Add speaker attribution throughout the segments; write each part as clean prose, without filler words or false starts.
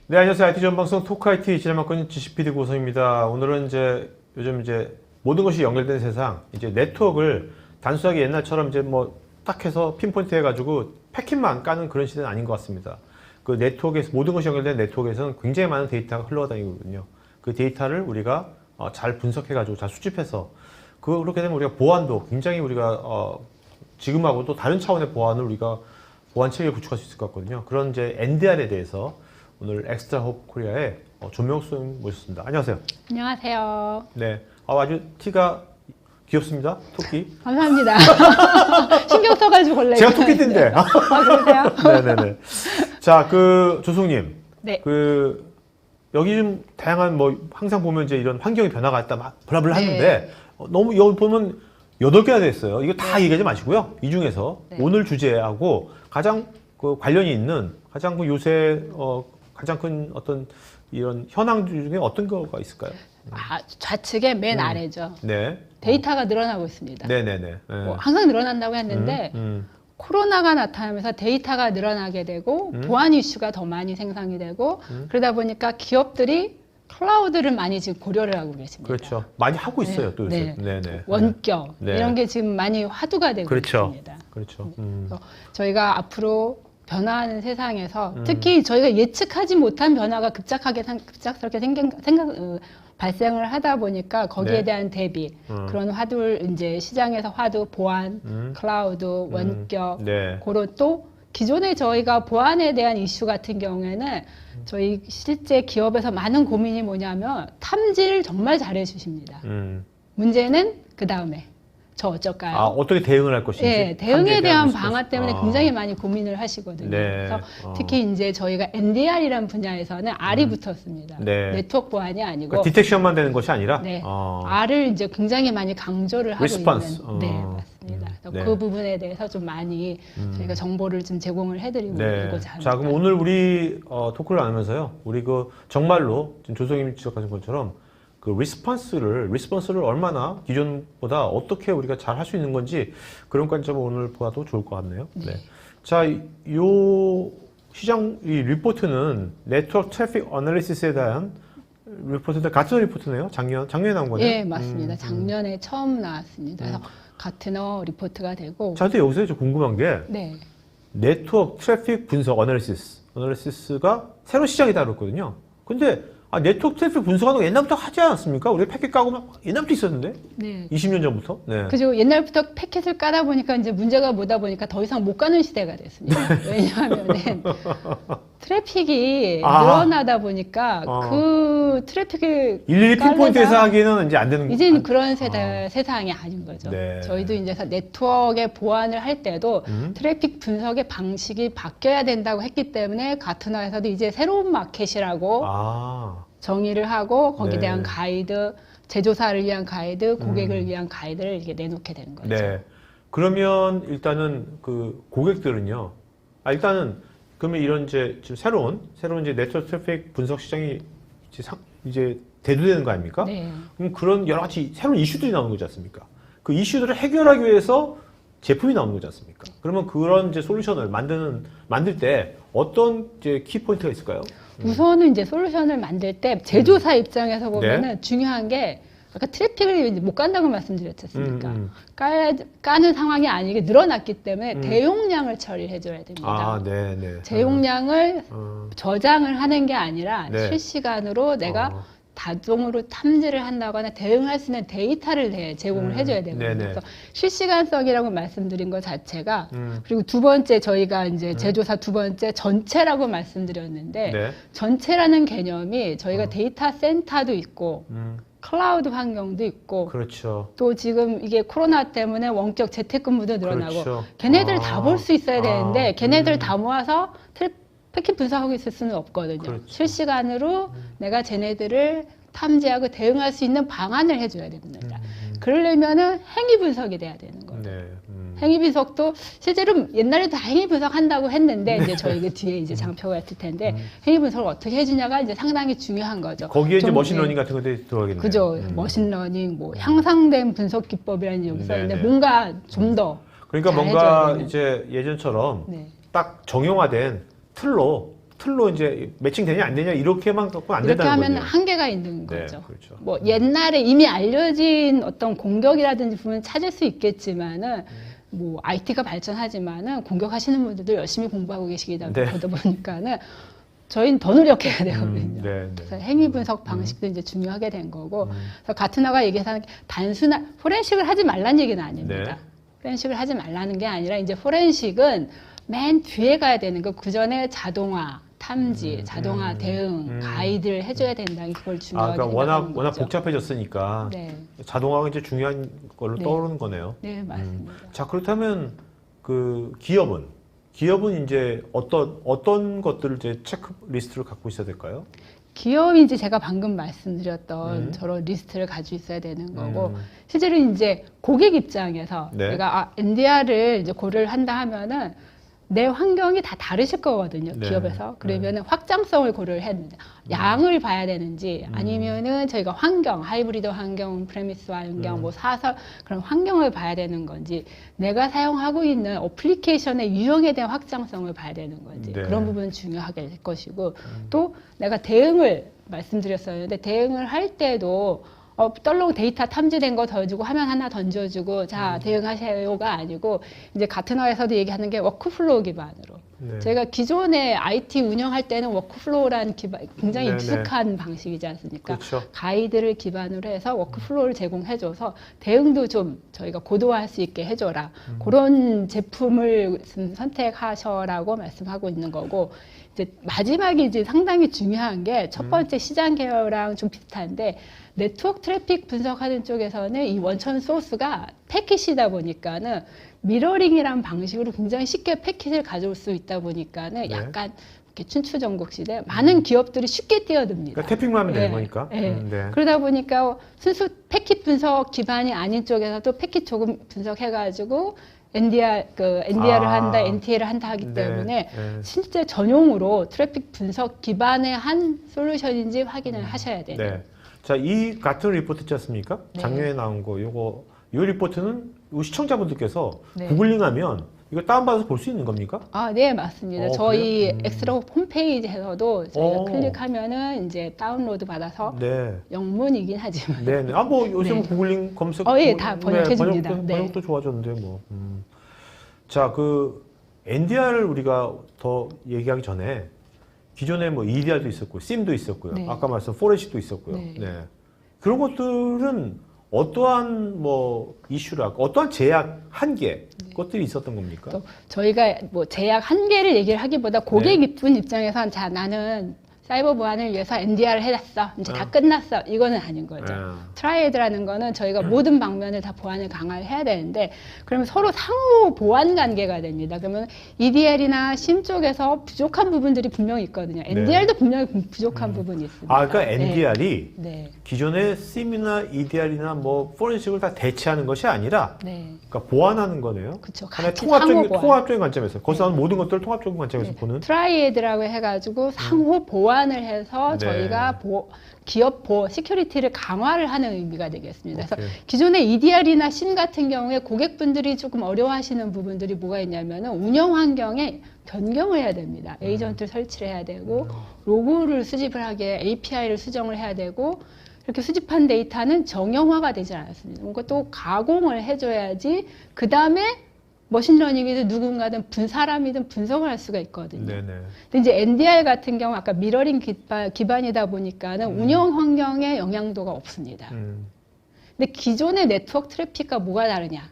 Speaker 1: 네, 안녕하세요. IT 전방송 토크 IT 진행맡고 GCPD 고성입니다. 오늘은 요즘 모든 것이 연결된 세상, 네트워크를 단순하게 옛날처럼 뭐 딱 해서 핀포인트 해가지고 패킷만 까는 그런 시대는 아닌 것 같습니다. 그 네트워크에서, 모든 것이 연결된 네트워크에서는 굉장히 많은 데이터가 흘러다니거든요. 그 데이터를 우리가 잘 분석해가지고 잘 수집해서, 그렇게 되면 우리가 보안도 굉장히 우리가 지금하고 또 다른 차원의 보안을 우리가 보안 체계를 구축할 수 있을 것 같거든요. 그런 NDR에 대해서 오늘 엑스트라 홉 코리아의 조명수 선생님 모셨습니다. 안녕하세요.
Speaker 2: 안녕하세요.
Speaker 1: 네, 아주 티가 귀엽습니다. 토끼.
Speaker 2: 감사합니다. 신경 써가지고 원래.
Speaker 1: 제가 토끼인데.
Speaker 2: 아, 그러세요?
Speaker 1: 네네네. 자, 조송님.
Speaker 2: 네.
Speaker 1: 여기 좀 다양한 항상 보면 이런 환경의 변화가 있다 막 블라블라
Speaker 2: 네.
Speaker 1: 하는데, 너무 여기 보면 8개가 됐어요. 이거 다 얘기하지 마시고요. 이 중에서
Speaker 2: 네.
Speaker 1: 오늘 주제하고 가장 관련이 있는 가장 요새 가장 큰 어떤 이런 현황 중에 어떤 거가 있을까요?
Speaker 2: 좌측에 맨 아래죠.
Speaker 1: 네.
Speaker 2: 데이터가 늘어나고 있습니다.
Speaker 1: 네네네. 네.
Speaker 2: 항상 늘어난다고 했는데 코로나가 나타나면서 데이터가 늘어나게 되고 보안 이슈가 더 많이 생성이 되고 그러다 보니까 기업들이 클라우드를 많이 지금 고려를 하고 계십니다.
Speaker 1: 그렇죠. 많이 하고 있어요.
Speaker 2: 네.
Speaker 1: 또 요새. 네네.
Speaker 2: 원격
Speaker 1: 네.
Speaker 2: 이런 게 지금 많이 화두가 되고
Speaker 1: 그렇죠.
Speaker 2: 있습니다.
Speaker 1: 그렇죠.
Speaker 2: 그래서 저희가 앞으로 변화하는 세상에서 특히 저희가 예측하지 못한 변화가 급작스럽게 발생을 하다 보니까 거기에
Speaker 1: 네.
Speaker 2: 대한 대비 그런 화두를 시장에서 보안, 클라우드, 원격
Speaker 1: 네.
Speaker 2: 그런 또 기존에 저희가 보안에 대한 이슈 같은 경우에는 저희 실제 기업에서 많은 고민이 뭐냐면 탐지를 정말 잘해 주십니다. 문제는 그 다음에 저 어쩔까요?
Speaker 1: 어떻게 대응을 할 것인지.
Speaker 2: 네, 대응에 대한 방안
Speaker 1: 것인지.
Speaker 2: 때문에 굉장히 많이 고민을 하시거든요.
Speaker 1: 네.
Speaker 2: 그래서 특히 저희가 NDR이라는 분야에서는 R이 붙었습니다.
Speaker 1: 네.
Speaker 2: 네트워크 보안이 아니고
Speaker 1: 그러니까 디텍션만 되는 것이 아니라.
Speaker 2: 네, R을 굉장히 많이 강조를 하고
Speaker 1: Response.
Speaker 2: 있는. 네, 맞습니다. 그래서
Speaker 1: 네.
Speaker 2: 그 부분에 대해서 좀 많이 저희가 정보를 좀 제공을 해드리고 있고자 합니다.
Speaker 1: 자, 그럼 오늘 우리 토크를 나누면서요. 우리 정말로 지금 조성님이 지적하신 것처럼 리스폰스를 얼마나 기존보다 어떻게 우리가 잘 할 수 있는 건지 그런 관점을 오늘 보아도 좋을 것 같네요.
Speaker 2: 네.
Speaker 1: 네. 자, 요 시장 이 리포트는 네트워크 트래픽 어널리시스에 대한 리포트인데 같은 리포트네요. 작년에 나온 거죠?
Speaker 2: 예, 맞습니다. 작년에 처음 나왔습니다. 그래서 가트너 리포트가 되고.
Speaker 1: 자, 근데 여기서 좀 궁금한 게
Speaker 2: 네.
Speaker 1: 네트워크 트래픽 분석 어널리시스가 새로운 시장이다 그랬거든요. 근데 네트워크 트래픽 분석하는 거 옛날부터 하지 않았습니까? 우리 패킷 까고 막 옛날부터 있었는데?
Speaker 2: 네.
Speaker 1: 20년 전부터? 네.
Speaker 2: 그죠. 옛날부터 패킷을 까다 보니까 문제가 뭐다 보니까 더 이상 못 가는 시대가 됐습니다. 왜냐하면은 트래픽이 늘어나다 보니까 그 트래픽을
Speaker 1: 일일이 핀포인트에서 하기는 이제 안 되는
Speaker 2: 이제는 그런 세상이 아닌 거죠.
Speaker 1: 네.
Speaker 2: 저희도 네트워크의 보안을 할 때도 트래픽 분석의 방식이 바뀌어야 된다고 했기 때문에 가트너에서도 이제 새로운 마켓이라고 정의를 하고 거기에 대한 가이드, 제조사를 위한 가이드, 고객을 위한 가이드를 이렇게 내놓게 되는 거죠.
Speaker 1: 네. 그러면 일단은 고객들은요. 그러면 이런 지금 새로운 네트워크 트래픽 분석 시장이 이제 대두되는 거 아닙니까?
Speaker 2: 네.
Speaker 1: 그럼 그런 여러 가지 새로운 이슈들이 나오는 거지 않습니까? 그 이슈들을 해결하기 위해서 제품이 나오는 거지 않습니까? 그러면 그런 솔루션을 만들 때 어떤 키포인트가 있을까요?
Speaker 2: 우선은 솔루션을 만들 때 제조사 입장에서 보면은 중요한 게 아까 트래픽을 못 간다고 말씀드렸지 않습니까? 까는 상황이 아니게 늘어났기 때문에 대용량을 처리해줘야 됩니다.
Speaker 1: 네.
Speaker 2: 대용량을 저장을 하는 게 아니라 실시간으로 내가 자동으로 탐지를 한다거나 대응할 수 있는 데이터를 제공을 해줘야 되거든요. 그래서 실시간성이라고 말씀드린 것 자체가 그리고 두 번째 저희가 제조사 두 번째 전체라고 말씀드렸는데 전체라는 개념이 저희가 데이터 센터도 있고 클라우드 환경도 있고
Speaker 1: 그렇죠.
Speaker 2: 또 지금 이게 코로나 때문에 원격 재택근무도 늘어나고
Speaker 1: 그렇죠.
Speaker 2: 걔네들 다 볼 수 있어야 되는데 걔네들 다 모아서 패킷 분석하고 있을 수는 없거든요.
Speaker 1: 그렇죠.
Speaker 2: 실시간으로 내가 쟤네들을 탐지하고 대응할 수 있는 방안을 해줘야 됩니다. 그러려면은 행위 분석이 돼야 되는 거예요.
Speaker 1: 네.
Speaker 2: 행위 분석도 실제로 옛날에 다 행위 분석한다고 했는데 이제 저희 뒤에 장표가 있을 텐데 행위 분석을 어떻게 해주냐가 상당히 중요한 거죠.
Speaker 1: 거기에 머신러닝 같은 것들이 들어가겠네요.
Speaker 2: 그죠. 머신러닝, 향상된 분석 기법이라는 여기 써 있는데 뭔가 좀 더
Speaker 1: 그러니까 뭔가 이제 예전처럼 딱 정형화된 틀로 틀로 이제 매칭되냐 안 되냐 이렇게만 갖고 안
Speaker 2: 이렇게
Speaker 1: 된다는
Speaker 2: 하면
Speaker 1: 거죠.
Speaker 2: 한계가 있는
Speaker 1: 네,
Speaker 2: 거죠.
Speaker 1: 그렇죠.
Speaker 2: 뭐 옛날에 이미 알려진 어떤 공격이라든지 부분 찾을 수 있겠지만은 뭐 IT가 발전하지만은 공격하시는 분들도 열심히 공부하고 계시다
Speaker 1: 네.
Speaker 2: 보다 보니까는 저희는 더 노력해야 되거든요.
Speaker 1: 네, 네.
Speaker 2: 그래서 행위 분석 방식도 이제 중요하게 된 거고, 그래서 가트너가 얘기하는 게 단순한 포렌식을 하지 말라는 얘기는 아닙니다.
Speaker 1: 네.
Speaker 2: 포렌식을 하지 말라는 게 아니라 이제 포렌식은 맨 뒤에 가야 되는 거, 그 전에 자동화, 탐지, 자동화 대응, 가이드를 해줘야 된다는 그걸 중요하게
Speaker 1: 그러니까
Speaker 2: 생각하는
Speaker 1: 워낙
Speaker 2: 거죠.
Speaker 1: 복잡해졌으니까
Speaker 2: 네.
Speaker 1: 자동화가 이제 중요한 걸로
Speaker 2: 네.
Speaker 1: 떠오르는 거네요.
Speaker 2: 네, 맞습니다.
Speaker 1: 자, 그렇다면 그 기업은 이제 어떤 것들을 이제 체크리스트를 갖고 있어야 될까요?
Speaker 2: 기업이 이제 제가 방금 말씀드렸던 저런 리스트를 가지고 있어야 되는 거고, 실제로 이제 고객 입장에서
Speaker 1: 네.
Speaker 2: 내가 NDR을 이제 고려를 한다 하면은 내 환경이 다 다르실 거거든요,
Speaker 1: 네.
Speaker 2: 기업에서. 그러면은 확장성을 고려를 해야 되는데, 양을 봐야 되는지, 아니면은 저희가 환경, 하이브리드 환경, 프레미스 환경, 뭐 사설, 그런 환경을 봐야 되는 건지, 내가 사용하고 있는 어플리케이션의 유형에 대한 확장성을 봐야 되는 건지,
Speaker 1: 네.
Speaker 2: 그런 부분은 중요하게 될 것이고, 또 내가 대응을 말씀드렸었는데, 대응을 할 때도 떨렁 데이터 탐지된 거 더 주고 화면 하나 던져주고 자 대응하세요가 아니고 이제 가트너에서도 얘기하는 게 워크플로우 기반으로
Speaker 1: 네.
Speaker 2: 저희가 기존에 IT 운영할 때는 워크플로우라는 굉장히
Speaker 1: 네네.
Speaker 2: 익숙한 방식이지 않습니까?
Speaker 1: 그렇죠.
Speaker 2: 가이드를 기반으로 해서 워크플로우를 제공해줘서 대응도 좀 저희가 고도화할 수 있게 해줘라. 그런 제품을 선택하셔라고 말씀하고 있는 거고 이제 마지막에 이제 상당히 중요한 게 첫 번째 시장 개요랑 좀 비슷한데 네트워크 트래픽 분석하는 쪽에서는 이 원천 소스가 패킷이다 보니까는 미러링이라는 방식으로 굉장히 쉽게 패킷을 가져올 수 있다 보니까는
Speaker 1: 네.
Speaker 2: 약간 이렇게 춘추전국 시대 많은 기업들이 쉽게 뛰어듭니다.
Speaker 1: 그러니까 태핑만 하면 되는
Speaker 2: 네.
Speaker 1: 거니까.
Speaker 2: 네.
Speaker 1: 네.
Speaker 2: 그러다 보니까 순수 패킷 분석 기반이 아닌 쪽에서도 패킷 조금 분석해가지고 NDR을 한다, NTL을 한다 하기
Speaker 1: 네.
Speaker 2: 때문에
Speaker 1: 네.
Speaker 2: 실제 전용으로 트래픽 분석 기반의 한 솔루션인지 확인을 하셔야 돼요.
Speaker 1: 네. 자, 이 같은 리포트 있지 않습니까?
Speaker 2: 네.
Speaker 1: 작년에 나온 거, 이 리포트는 이 시청자분들께서
Speaker 2: 네.
Speaker 1: 구글링하면 이거 다운받아서 볼 수 있는 겁니까?
Speaker 2: 아, 네, 맞습니다. 저희 엑스로 홈페이지에서도 저희가 클릭하면은 이제 다운로드 받아서
Speaker 1: 네.
Speaker 2: 영문이긴 하지만.
Speaker 1: 네. 네. 뭐 요즘
Speaker 2: 네.
Speaker 1: 구글링 검색.
Speaker 2: 예, 다 번역해줍니다. 네.
Speaker 1: 번역도 좋아졌는데 뭐. 자, NDR을 우리가 더 얘기하기 전에 기존에 뭐 EDR도 있었고, SIEM도 있었고요.
Speaker 2: 네.
Speaker 1: 아까 말씀 포렌식도 있었고요.
Speaker 2: 네.
Speaker 1: 네. 그런 것들은 어떠한 뭐 이슈라, 어떠한 제약 한계 것들이 있었던 겁니까?
Speaker 2: 또 저희가 뭐 제약 한계를 얘기를 하기보다 고객 입장에선 자 나는 사이버 보안을 위해서 NDR을 해놨어. 이제 다 끝났어. 이거는 아닌 거죠. 트라이애드라는 거는 저희가 모든 방면을 다 보안을 강화를 해야 되는데 그러면 서로 상호 보안 관계가 됩니다. 그러면 EDR이나 SIEM 쪽에서 부족한 부분들이 분명히 있거든요. NDR도 분명히 부족한 부분이 있습니다.
Speaker 1: 아, 그러니까 NDR이
Speaker 2: 네.
Speaker 1: 기존의 SIEM이나 EDR이나 뭐 포렌식을 다 대체하는 것이 아니라
Speaker 2: 네.
Speaker 1: 그러니까 보완하는 거네요.
Speaker 2: 그렇죠.
Speaker 1: 하나의
Speaker 2: 같이 상호 보완.
Speaker 1: 통합적인 관점에서 거기서 나오는 모든 것들을 통합적인 관점에서 보는.
Speaker 2: 트라이애드라고 해가지고 상호 보완을 해서
Speaker 1: 네.
Speaker 2: 저희가 기업 시큐리티를 강화를 하는 의미가 되겠습니다.
Speaker 1: 오케이.
Speaker 2: 그래서 기존의 EDR이나 SIEM 같은 경우에 고객분들이 조금 어려워하시는 부분들이 뭐가 있냐면은 운영 환경에 변경을 해야 됩니다. 에이전트를 설치를 해야 되고 로그를 수집을 하게 API를 수정을 해야 되고 이렇게 수집한 데이터는 정형화가 되지 않았습니다. 뭔가 또 가공을 해줘야지 그 다음에 머신러닝이든 누군가든 사람이든 분석을 할 수가 있거든요.
Speaker 1: 네네.
Speaker 2: 근데 이제 NDR 같은 경우 아까 미러링 기반이다 보니까는 운영 환경에 영향도가 없습니다. 근데 기존의 네트워크 트래픽과 뭐가 다르냐?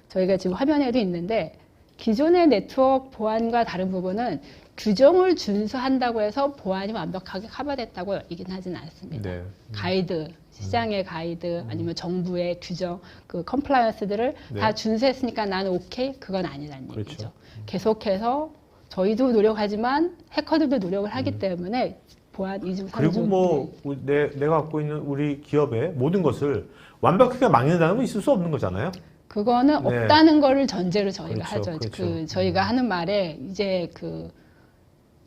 Speaker 2: 저희가 지금 화면에도 있는데 기존의 네트워크 보안과 다른 부분은 규정을 준수한다고 해서 보안이 완벽하게 커버됐다고 얘기는 하지는 않습니다.
Speaker 1: 네.
Speaker 2: 가이드, 시장의 가이드, 아니면 정부의 규정, 그 컴플라이언스들을
Speaker 1: 네.
Speaker 2: 다 준수했으니까 나는 오케이? 그건 아니라는
Speaker 1: 그렇죠.
Speaker 2: 얘기죠. 계속해서 저희도 노력하지만 해커들도 노력을 하기 때문에 보안 이중 삼중.
Speaker 1: 그리고 뭐 내가 갖고 있는 우리 기업의 모든 것을 완벽하게 막는다는 건 있을 수 없는 거잖아요.
Speaker 2: 그거는
Speaker 1: 네.
Speaker 2: 없다는 거를 전제로 저희가
Speaker 1: 그렇죠,
Speaker 2: 하죠.
Speaker 1: 그렇죠.
Speaker 2: 저희가 하는 말에 이제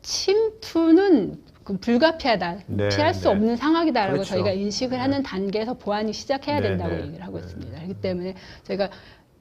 Speaker 2: 침투는 불가피하다.
Speaker 1: 네,
Speaker 2: 피할 수
Speaker 1: 네.
Speaker 2: 없는 상황이다라고
Speaker 1: 그렇죠.
Speaker 2: 저희가 인식을 하는 단계에서 보안이 시작해야
Speaker 1: 네,
Speaker 2: 된다고
Speaker 1: 네.
Speaker 2: 얘기를 하고 있습니다. 그렇기 때문에 저희가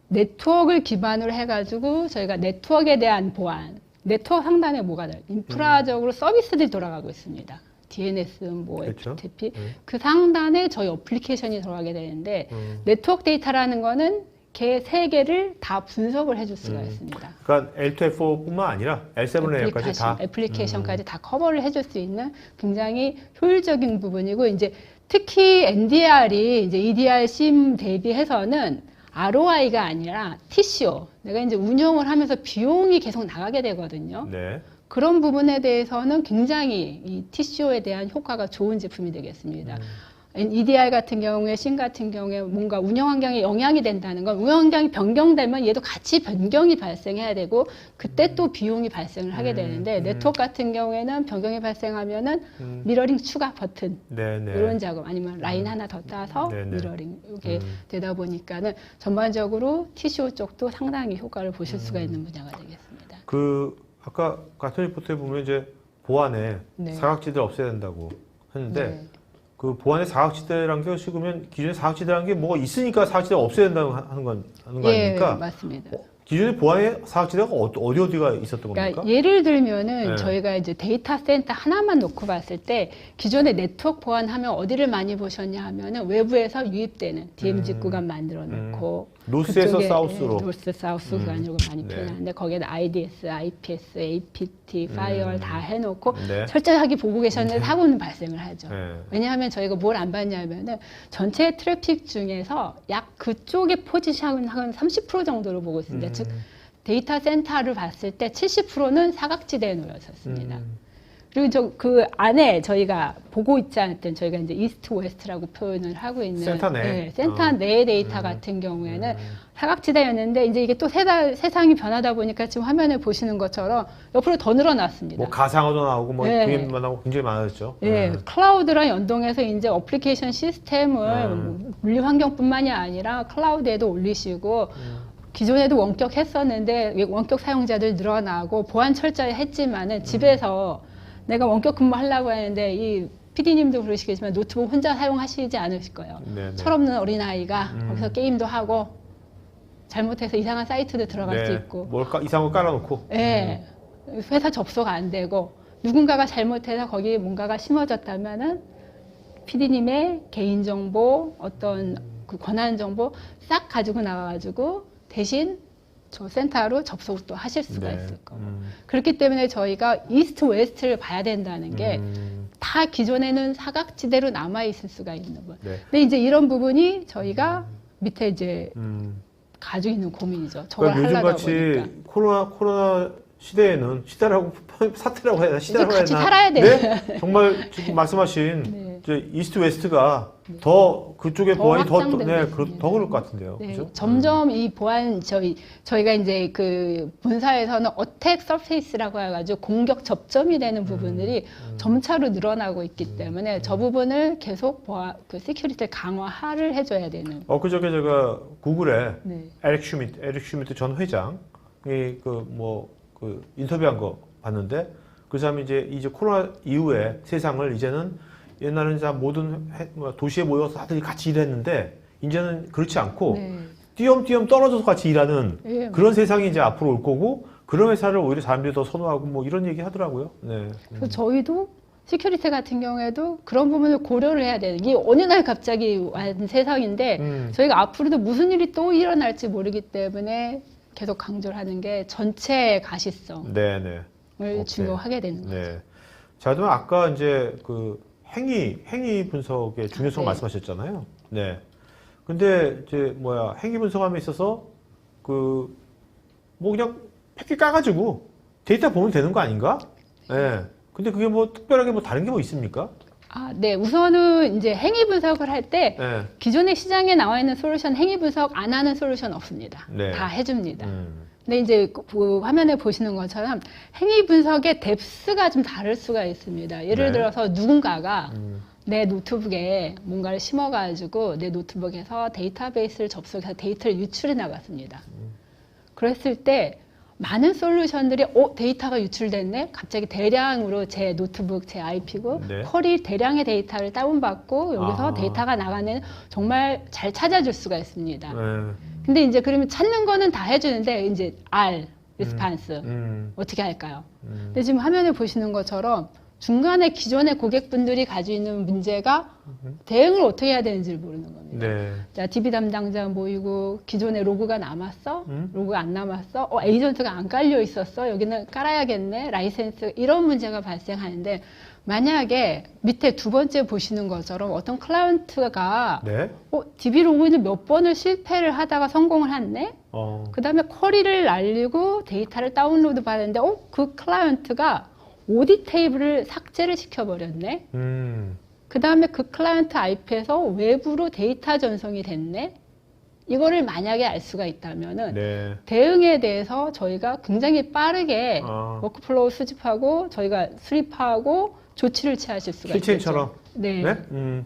Speaker 2: 네트워크를 기반으로 해가지고 저희가 네트워크에 대한 보안, 네트워크 상단에 뭐가 나요? 인프라적으로 서비스들이 돌아가고 있습니다. DNS, 뭐
Speaker 1: 그렇죠.
Speaker 2: FTP 그 상단에 저희 어플리케이션이 들어가게 되는데 네트워크 데이터라는 거는 걔 세 개를 다 분석을 해줄 수가 있습니다.
Speaker 1: 그러니까 L2F4뿐만 아니라 L7A까지 다
Speaker 2: 애플리케이션까지 다 커버를 해줄 수 있는 굉장히 효율적인 부분이고 이제 특히 NDR이 이제 EDR 심 대비해서는 ROI가 아니라 TCO. 내가 이제 운영을 하면서 비용이 계속 나가게 되거든요.
Speaker 1: 네.
Speaker 2: 그런 부분에 대해서는 굉장히 이 TCO에 대한 효과가 좋은 제품이 되겠습니다. EDR 같은 경우에, 심 같은 경우에 뭔가 운영 환경에 영향이 된다는 건 운영 환경이 변경되면 얘도 같이 변경이 발생해야 되고 그때 또 비용이 발생을 하게 되는데 네트워크 같은 경우에는 변경이 발생하면은 미러링 추가 버튼
Speaker 1: 네네.
Speaker 2: 이런 작업 아니면 라인 하나 더 따서
Speaker 1: 네네.
Speaker 2: 미러링 이렇게 되다 보니까는 전반적으로 TCO 쪽도 상당히 효과를 보실 수가 있는 분야가 되겠습니다.
Speaker 1: 그 아까 가톨 리포트에 보면 이제 보안에
Speaker 2: 네.
Speaker 1: 사각지대를 없애야 된다고 하는데
Speaker 2: 네.
Speaker 1: 그 보안의 사각지대라는 게 식으면 기존의 사각지대라는 게 뭐가 있으니까 사각지대가 없애야 된다고 하는 거
Speaker 2: 예,
Speaker 1: 아닙니까?
Speaker 2: 맞습니다.
Speaker 1: 기존의 보안의 사각지대가 어디가 있었던
Speaker 2: 그러니까
Speaker 1: 겁니까?
Speaker 2: 예를 들면은
Speaker 1: 네.
Speaker 2: 저희가 이제 데이터 센터 하나만 놓고 봤을 때 기존의 네트워크 보안하면 어디를 많이 보셨냐 하면은 외부에서 유입되는 DMZ 구간 만들어 놓고
Speaker 1: 노스에서
Speaker 2: 그쪽에,
Speaker 1: 사우스로.
Speaker 2: 노스 사우스 구간으로 많이
Speaker 1: 네.
Speaker 2: 표현하는데 거기에는 IDS, IPS, APT, 파이어월 다 해놓고
Speaker 1: 네.
Speaker 2: 철저하게 보고 계셨는데 사고는 발생을 하죠.
Speaker 1: 네.
Speaker 2: 왜냐하면 저희가 뭘 안 봤냐면은 전체 트래픽 중에서 약 그쪽의 포지션은 한 30% 정도를 보고 있습니다. 즉 데이터 센터를 봤을 때 70%는 사각지대에 놓였었습니다. 그리고 그 안에 저희가 보고 있지 않을 땐 저희가 이제 이스트 웨스트라고 표현을 하고 있는
Speaker 1: 센터 내.
Speaker 2: 네, 센터 내의 데이터 같은 경우에는 사각지대였는데 이제 이게 또 세상이 변하다 보니까 지금 화면에 보시는 것처럼 옆으로 더 늘어났습니다.
Speaker 1: 뭐 가상화도 나오고 뭐
Speaker 2: 네.
Speaker 1: VM만 나오고 굉장히 많아졌죠.
Speaker 2: 예, 클라우드랑 연동해서 이제 어플리케이션 시스템을 뭐 물리 환경뿐만이 아니라 클라우드에도 올리시고 기존에도 원격 했었는데 원격 사용자들 늘어나고 보안 철저히 했지만은 집에서 내가 원격 근무하려고 하는데 이 PD님도 그러시겠지만 노트북 혼자 사용하시지 않으실 거예요.
Speaker 1: 네네.
Speaker 2: 철없는 어린아이가 거기서 게임도 하고 잘못해서 이상한 사이트도 들어갈 수 있고
Speaker 1: 이상한 거 깔아놓고.
Speaker 2: 예, 회사 접속 안 되고 누군가가 잘못해서 거기에 뭔가가 심어졌다면은 PD님의 개인정보 어떤 그 권한 정보 싹 가지고 나와가지고 대신 저 센터로 접속도 하실 수가 있을 거고 그렇기 때문에 저희가 이스트 웨스트를 봐야 된다는 게 다 기존에는 사각지대로 남아 있을 수가 있는 거.
Speaker 1: 네.
Speaker 2: 근데 이제 이런 부분이 저희가 밑에 이제 가지고 있는 고민이죠. 저걸
Speaker 1: 그러니까
Speaker 2: 하려다
Speaker 1: 요즘같이
Speaker 2: 보니까.
Speaker 1: 코로나 시대에는 시대라고 사태라고 해야 되나? 시대라고 해야
Speaker 2: 같이
Speaker 1: 되나?
Speaker 2: 살아야 돼.
Speaker 1: 네? 정말 지금 말씀하신
Speaker 2: 네.
Speaker 1: 이제 이스트 웨스트가 더 그쪽의
Speaker 2: 더
Speaker 1: 보안이 더
Speaker 2: 확장되고
Speaker 1: 더 그럴 것 같은데요.
Speaker 2: 네,
Speaker 1: 그죠?
Speaker 2: 점점 이 보안 저희가 이제 그 본사에서는 어택 서페이스라고 해가지고 공격 접점이 되는 부분들이 점차로 늘어나고 있기 때문에 저 부분을 계속 그 시큐리티를 강화를 해줘야 되는.
Speaker 1: 그저께 제가 구글에
Speaker 2: 네.
Speaker 1: 에릭 슈미트 전 회장이 그 인터뷰한 거 봤는데 그 사람이 이제 코로나 이후에 세상을 이제는 옛날에는 다 모든 도시에 모여서 다들 같이 일했는데 이제는 그렇지 않고
Speaker 2: 네.
Speaker 1: 띄엄띄엄 떨어져서 같이 일하는
Speaker 2: 예,
Speaker 1: 그런 세상이 이제 앞으로 올 거고 그런 회사를 오히려 사람들이 더 선호하고 뭐 이런 얘기 하더라고요. 네.
Speaker 2: 그래서 저희도 시큐리티 같은 경우에도 그런 부분을 고려를 해야 되는 게 어느 날 갑자기 완 세상인데 저희가 앞으로도 무슨 일이 또 일어날지 모르기 때문에 계속 강조를 하는 게 전체 가시성을
Speaker 1: 네네.
Speaker 2: 중요하게 되는 거죠.
Speaker 1: 네. 자, 그러면 아까 이제 그 행위 분석의 중요성
Speaker 2: 네.
Speaker 1: 말씀하셨잖아요. 네. 근데 이제 행위 분석함에 있어서 그냥 팩기 까가지고 데이터 보면 되는 거 아닌가? 네. 근데 그게 특별하게 다른 게 있습니까?
Speaker 2: 네. 우선은 이제 행위 분석을 할 때
Speaker 1: 네.
Speaker 2: 기존의 시장에 나와 있는 솔루션 행위 분석 안 하는 솔루션 없습니다.
Speaker 1: 네.
Speaker 2: 다 해줍니다. 근데 이제 그 화면에 보시는 것처럼 행위 분석의 뎁스가 좀 다를 수가 있습니다. 예를
Speaker 1: 네.
Speaker 2: 들어서 누군가가 내 노트북에 뭔가를 심어가지고 내 노트북에서 데이터베이스를 접속해서 데이터를 유출해 나갔습니다. 그랬을 때 많은 솔루션들이 데이터가 유출됐네? 갑자기 대량으로 제 노트북, 제 IP고
Speaker 1: 네.
Speaker 2: 쿼리 대량의 데이터를 다운받고 여기서 데이터가 나가는 정말 잘 찾아줄 수가 있습니다.
Speaker 1: 네.
Speaker 2: 근데 이제 그러면 찾는 거는 다 해주는데 이제 R, 리스판스 어떻게 할까요? 근데 지금 화면에 보시는 것처럼 중간에 기존의 고객분들이 가지고 있는 문제가 대응을 어떻게 해야 되는지를 모르는 겁니다.
Speaker 1: 네.
Speaker 2: 자, DB 담당자 모이고 기존에 로그가 남았어? 로그가 안 남았어? 에이전트가 안 깔려 있었어? 여기는 깔아야겠네? 라이센스 이런 문제가 발생하는데 만약에 밑에 두 번째 보시는 것처럼 어떤 클라이언트가
Speaker 1: 네.
Speaker 2: DB 로그인을 몇 번을 실패를 하다가 성공을 했네? 그 다음에 쿼리를 날리고 데이터를 다운로드 받았는데 그 클라이언트가 오디 테이블을 삭제를 시켜버렸네? 그 다음에 그 클라이언트 IP에서 외부로 데이터 전송이 됐네? 이거를 만약에 알 수가 있다면은
Speaker 1: 네.
Speaker 2: 대응에 대해서 저희가 굉장히 빠르게 워크플로우 수집하고 저희가 수립하고 조치를 취하실 수가 있죠.
Speaker 1: 킬체인처럼.
Speaker 2: 네.
Speaker 1: 네?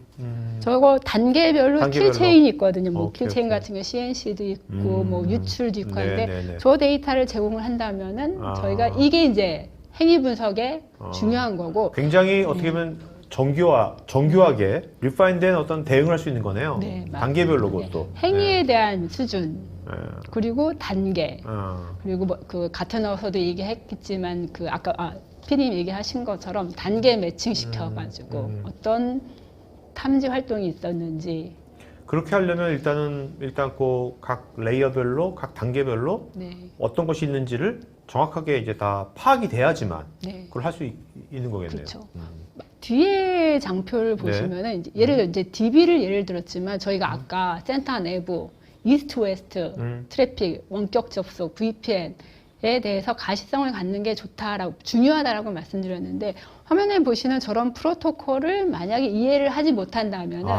Speaker 2: 저거 단계별로 킬체인이 있거든요. 뭐
Speaker 1: 오케이,
Speaker 2: 킬체인
Speaker 1: 오케이.
Speaker 2: 같은 게 CNC도 있고 뭐 유출도 있고 하는데
Speaker 1: 네네네.
Speaker 2: 저 데이터를 제공을 한다면은 저희가 이게 이제 행위 분석에 중요한 거고
Speaker 1: 굉장히 어떻게 보면 정교하게 리파인된 어떤 대응을 할 수 있는 거네요.
Speaker 2: 네,
Speaker 1: 단계별로
Speaker 2: 네.
Speaker 1: 그것도.
Speaker 2: 행위에
Speaker 1: 네.
Speaker 2: 대한 수준
Speaker 1: 네.
Speaker 2: 그리고 단계 그리고 뭐 그 같은 어서도 얘기했겠지만 그 아까 PD님 얘기하신 것처럼 단계 매칭 시켜가지고 어떤 탐지 활동이 있었는지
Speaker 1: 그렇게 하려면 일단 그 각 레이어별로 각 단계별로
Speaker 2: 네.
Speaker 1: 어떤 것이 있는지를 정확하게 이제 다 파악이 돼야지만
Speaker 2: 네.
Speaker 1: 그걸 할 수 있는 거겠네요.
Speaker 2: 그렇죠. 뒤에 장표를 보시면은 이제 예를 들어 이제 DB를 예를 들었지만 저희가 아까 센터 내부 이스트 웨스트 트래픽 원격 접속 VPN에 대해서 가시성을 갖는 게 좋다라고 중요하다라고 말씀드렸는데 화면에 보시는 저런 프로토콜을 만약에 이해를 하지 못한다면은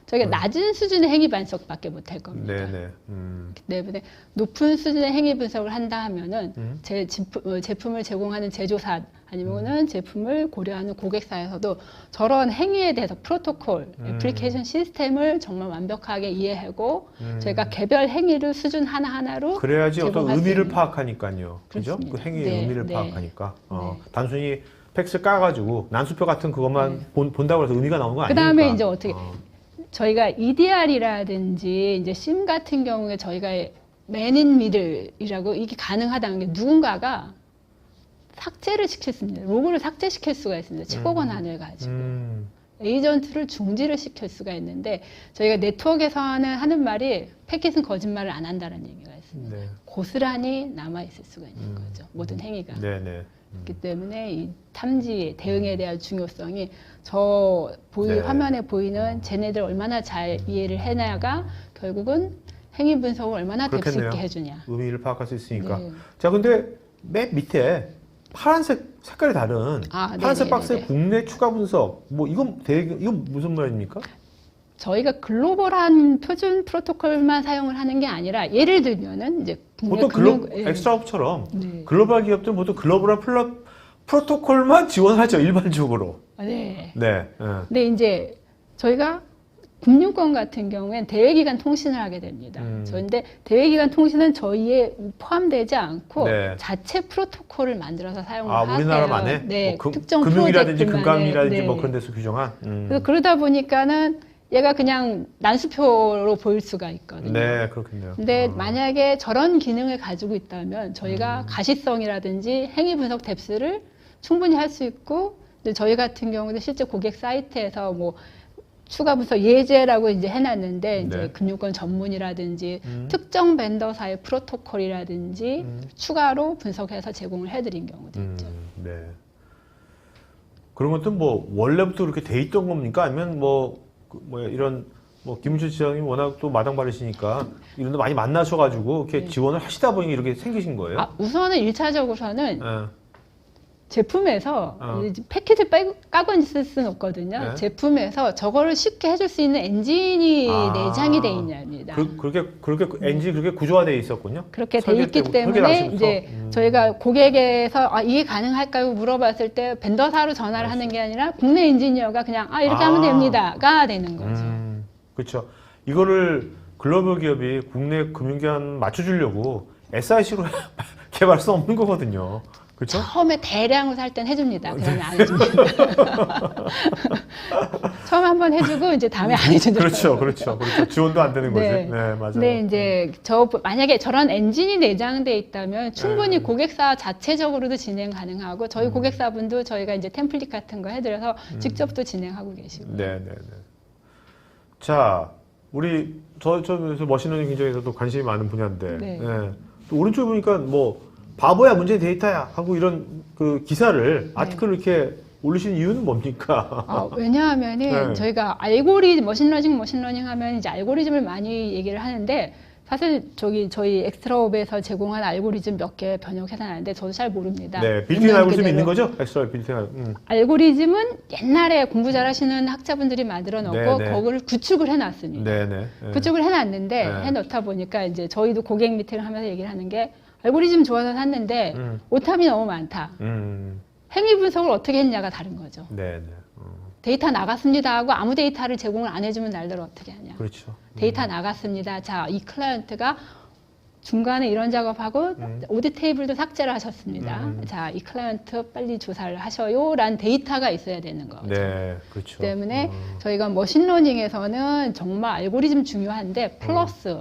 Speaker 2: 저희가 낮은 수준의 행위 분석밖에 못할 겁니다.
Speaker 1: 네네.
Speaker 2: 그렇기 때문에 높은 수준의 행위 분석을 한다 하면은 제품을 제공하는 제조사 아니면은 제품을 고려하는 고객사에서도 저런 행위에 대해서 프로토콜, 애플리케이션 시스템을 정말 완벽하게 이해하고 저희가 개별 행위를 수준 하나하나로
Speaker 1: 그래야지 어떤
Speaker 2: 제공할 수
Speaker 1: 의미를
Speaker 2: 있는.
Speaker 1: 파악하니까요. 그죠? 그
Speaker 2: 그렇습니다.
Speaker 1: 행위의
Speaker 2: 네,
Speaker 1: 의미를
Speaker 2: 네.
Speaker 1: 파악하니까.
Speaker 2: 네.
Speaker 1: 단순히 팩스 까가지고 난수표 같은 그것만 본다고 해서 의미가 나오는 거
Speaker 2: 그
Speaker 1: 아니니까.
Speaker 2: 다음에 이제 어떻게 저희가 EDR이라든지 이제 심 같은 경우에 저희가 Man in Middle이라고 이게 가능하다는 게 누군가가 삭제를 시킬 수 있습니다. 로그를 삭제시킬 수가 있습니다. 최고 권한을 가지고. 에이전트를 중지를 시킬 수가 있는데 저희가 네트워크에서는 하는 말이 패킷은 거짓말을 안 한다는 얘기가 있습니다.
Speaker 1: 네.
Speaker 2: 고스란히 남아있을 수가 있는 거죠. 모든 행위가.
Speaker 1: 네네.
Speaker 2: 그렇기 때문에 이 탐지 대응에 대한 중요성이
Speaker 1: 네.
Speaker 2: 화면에 보이는 쟤네들 얼마나 잘 이해를 해나가 결국은 행위 분석을 얼마나 될 수
Speaker 1: 그렇겠네요.
Speaker 2: 있게 해주냐.
Speaker 1: 의미를 파악할 수 있으니까.
Speaker 2: 네.
Speaker 1: 자, 근데 맨 밑에 파란색 색깔이 다른 파란색
Speaker 2: 네네네네.
Speaker 1: 박스에 국내 추가 분석. 뭐 이건 무슨 말입니까?
Speaker 2: 저희가 글로벌한 표준 프로토콜만 사용을 하는 게 아니라 예를 들면은 이제
Speaker 1: 보통 엑스트라업처럼
Speaker 2: 네.
Speaker 1: 글로벌 기업들은 보통 글로벌한 프로토콜만 지원하죠, 일반적으로.
Speaker 2: 네.
Speaker 1: 네.
Speaker 2: 근데 이제 저희가 금융권 같은 경우엔 대외기관 통신을 하게 됩니다. 그런데 대외기관 통신은 저희에 포함되지 않고
Speaker 1: 네.
Speaker 2: 자체 프로토콜을 만들어서 사용을 하세요.
Speaker 1: 우리나라만에?
Speaker 2: 네,
Speaker 1: 뭐
Speaker 2: 특정
Speaker 1: 금융이라든지
Speaker 2: 프로젝트만에.
Speaker 1: 금감이라든지
Speaker 2: 네.
Speaker 1: 뭐 그런 데서 규정한.
Speaker 2: 그래서 그러다 보니까는 얘가 그냥 난수표로 보일 수가 있거든요.
Speaker 1: 네, 그렇겠네요.
Speaker 2: 근데 만약에 저런 기능을 가지고 있다면 저희가 가시성이라든지 행위 분석 뎁스를 충분히 할 수 있고, 근데 저희 같은 경우도 실제 고객 사이트에서 뭐 추가 분석 예제라고 이제 해놨는데 이제
Speaker 1: 네.
Speaker 2: 금융권 전문이라든지 특정 벤더사의 프로토콜이라든지 추가로 분석해서 제공을 해드린 경우도 있죠.
Speaker 1: 네. 그런 것도 뭐 원래부터 그렇게 돼 있던 겁니까? 아니면 이런 김은철 지사님이 워낙 또 마당발이시니까 이런 데 많이 만나셔가지고 이렇게 지원을 하시다 보니 이렇게 생기신 거예요?
Speaker 2: 우선은 1차적으로는
Speaker 1: 네.
Speaker 2: 제품에서 패킷을 까고 있을 수는 없거든요.
Speaker 1: 네.
Speaker 2: 제품에서 저거를 쉽게 해줄 수 있는 엔진이 내장이 돼 있냐입니다.
Speaker 1: 그렇게 엔진이 그렇게 구조화되어 있었군요.
Speaker 2: 그렇게 돼 있기 때문에 이제 저희가 고객에서 이게 가능할까요? 물어봤을 때 벤더사로 전화를 하는 게 아니라 국내 엔지니어가 그냥 이렇게 하면 됩니다가 되는 거죠.
Speaker 1: 그렇죠. 이거를 글로벌 기업이 국내 금융기관 맞춰주려고 SIC로 개발할 수 없는 거거든요. 그렇죠?
Speaker 2: 처음에 대량으로 살 땐 해줍니다. 그러면 안 해줍니다. 처음 한번 해주고 이제 다음에 안 해주더라고요.
Speaker 1: 그렇죠. 지원도 안 되는 거지.
Speaker 2: 네.
Speaker 1: 네, 맞아요.
Speaker 2: 근데 이제 만약에 저런 엔진이 내장돼 있다면 충분히
Speaker 1: 네.
Speaker 2: 고객사 자체적으로도 진행 가능하고 저희 고객사분도 저희가 이제 템플릿 같은 거 해드려서 직접 또 진행하고 계시고.
Speaker 1: 네. 자, 우리 저 머신러닝 굉장히 저도 관심이 많은 분야인데,
Speaker 2: 네.
Speaker 1: 또 오른쪽 보니까 뭐 바보야 문제 데이터야 하고 이런 그 기사를
Speaker 2: 네.
Speaker 1: 아티클을 이렇게 올리신 이유는 뭡니까?
Speaker 2: 왜냐하면은
Speaker 1: 네.
Speaker 2: 저희가 머신러닝 하면 이제 알고리즘을 많이 얘기를 하는데 사실 저희 엑스트라옵에서 제공한 알고리즘 몇 개 번역해서 하는데 저도 잘 모릅니다.
Speaker 1: 네, 빌트인 알고리즘이 있는 거죠? 엑스트라 빌트인
Speaker 2: 알고리즘은 옛날에 공부 잘하시는 학자분들이 만들어 놓고
Speaker 1: 네.
Speaker 2: 그걸 구축을 해놨습니다.
Speaker 1: 네.
Speaker 2: 구축을 해놨는데
Speaker 1: 네.
Speaker 2: 해놓다 보니까 이제 저희도 고객 미팅을 하면서 얘기를 하는 게 알고리즘 좋아서 샀는데 오탑이 너무 많다. 행위 분석을 어떻게 했냐가 다른 거죠.
Speaker 1: 네.
Speaker 2: 데이터 나갔습니다 하고 아무 데이터를 제공을 안 해주면 날들 어떻게 하냐.
Speaker 1: 그렇죠.
Speaker 2: 데이터 나갔습니다. 자, 이 클라이언트가 중간에 이런 작업하고 오디 테이블도 삭제를 하셨습니다. 자, 이 클라이언트 빨리 조사를 하셔요. 라는 데이터가 있어야 되는 거죠.
Speaker 1: 네, 그렇죠.
Speaker 2: 때문에 저희가 머신러닝에서는 정말 알고리즘 중요한데 플러스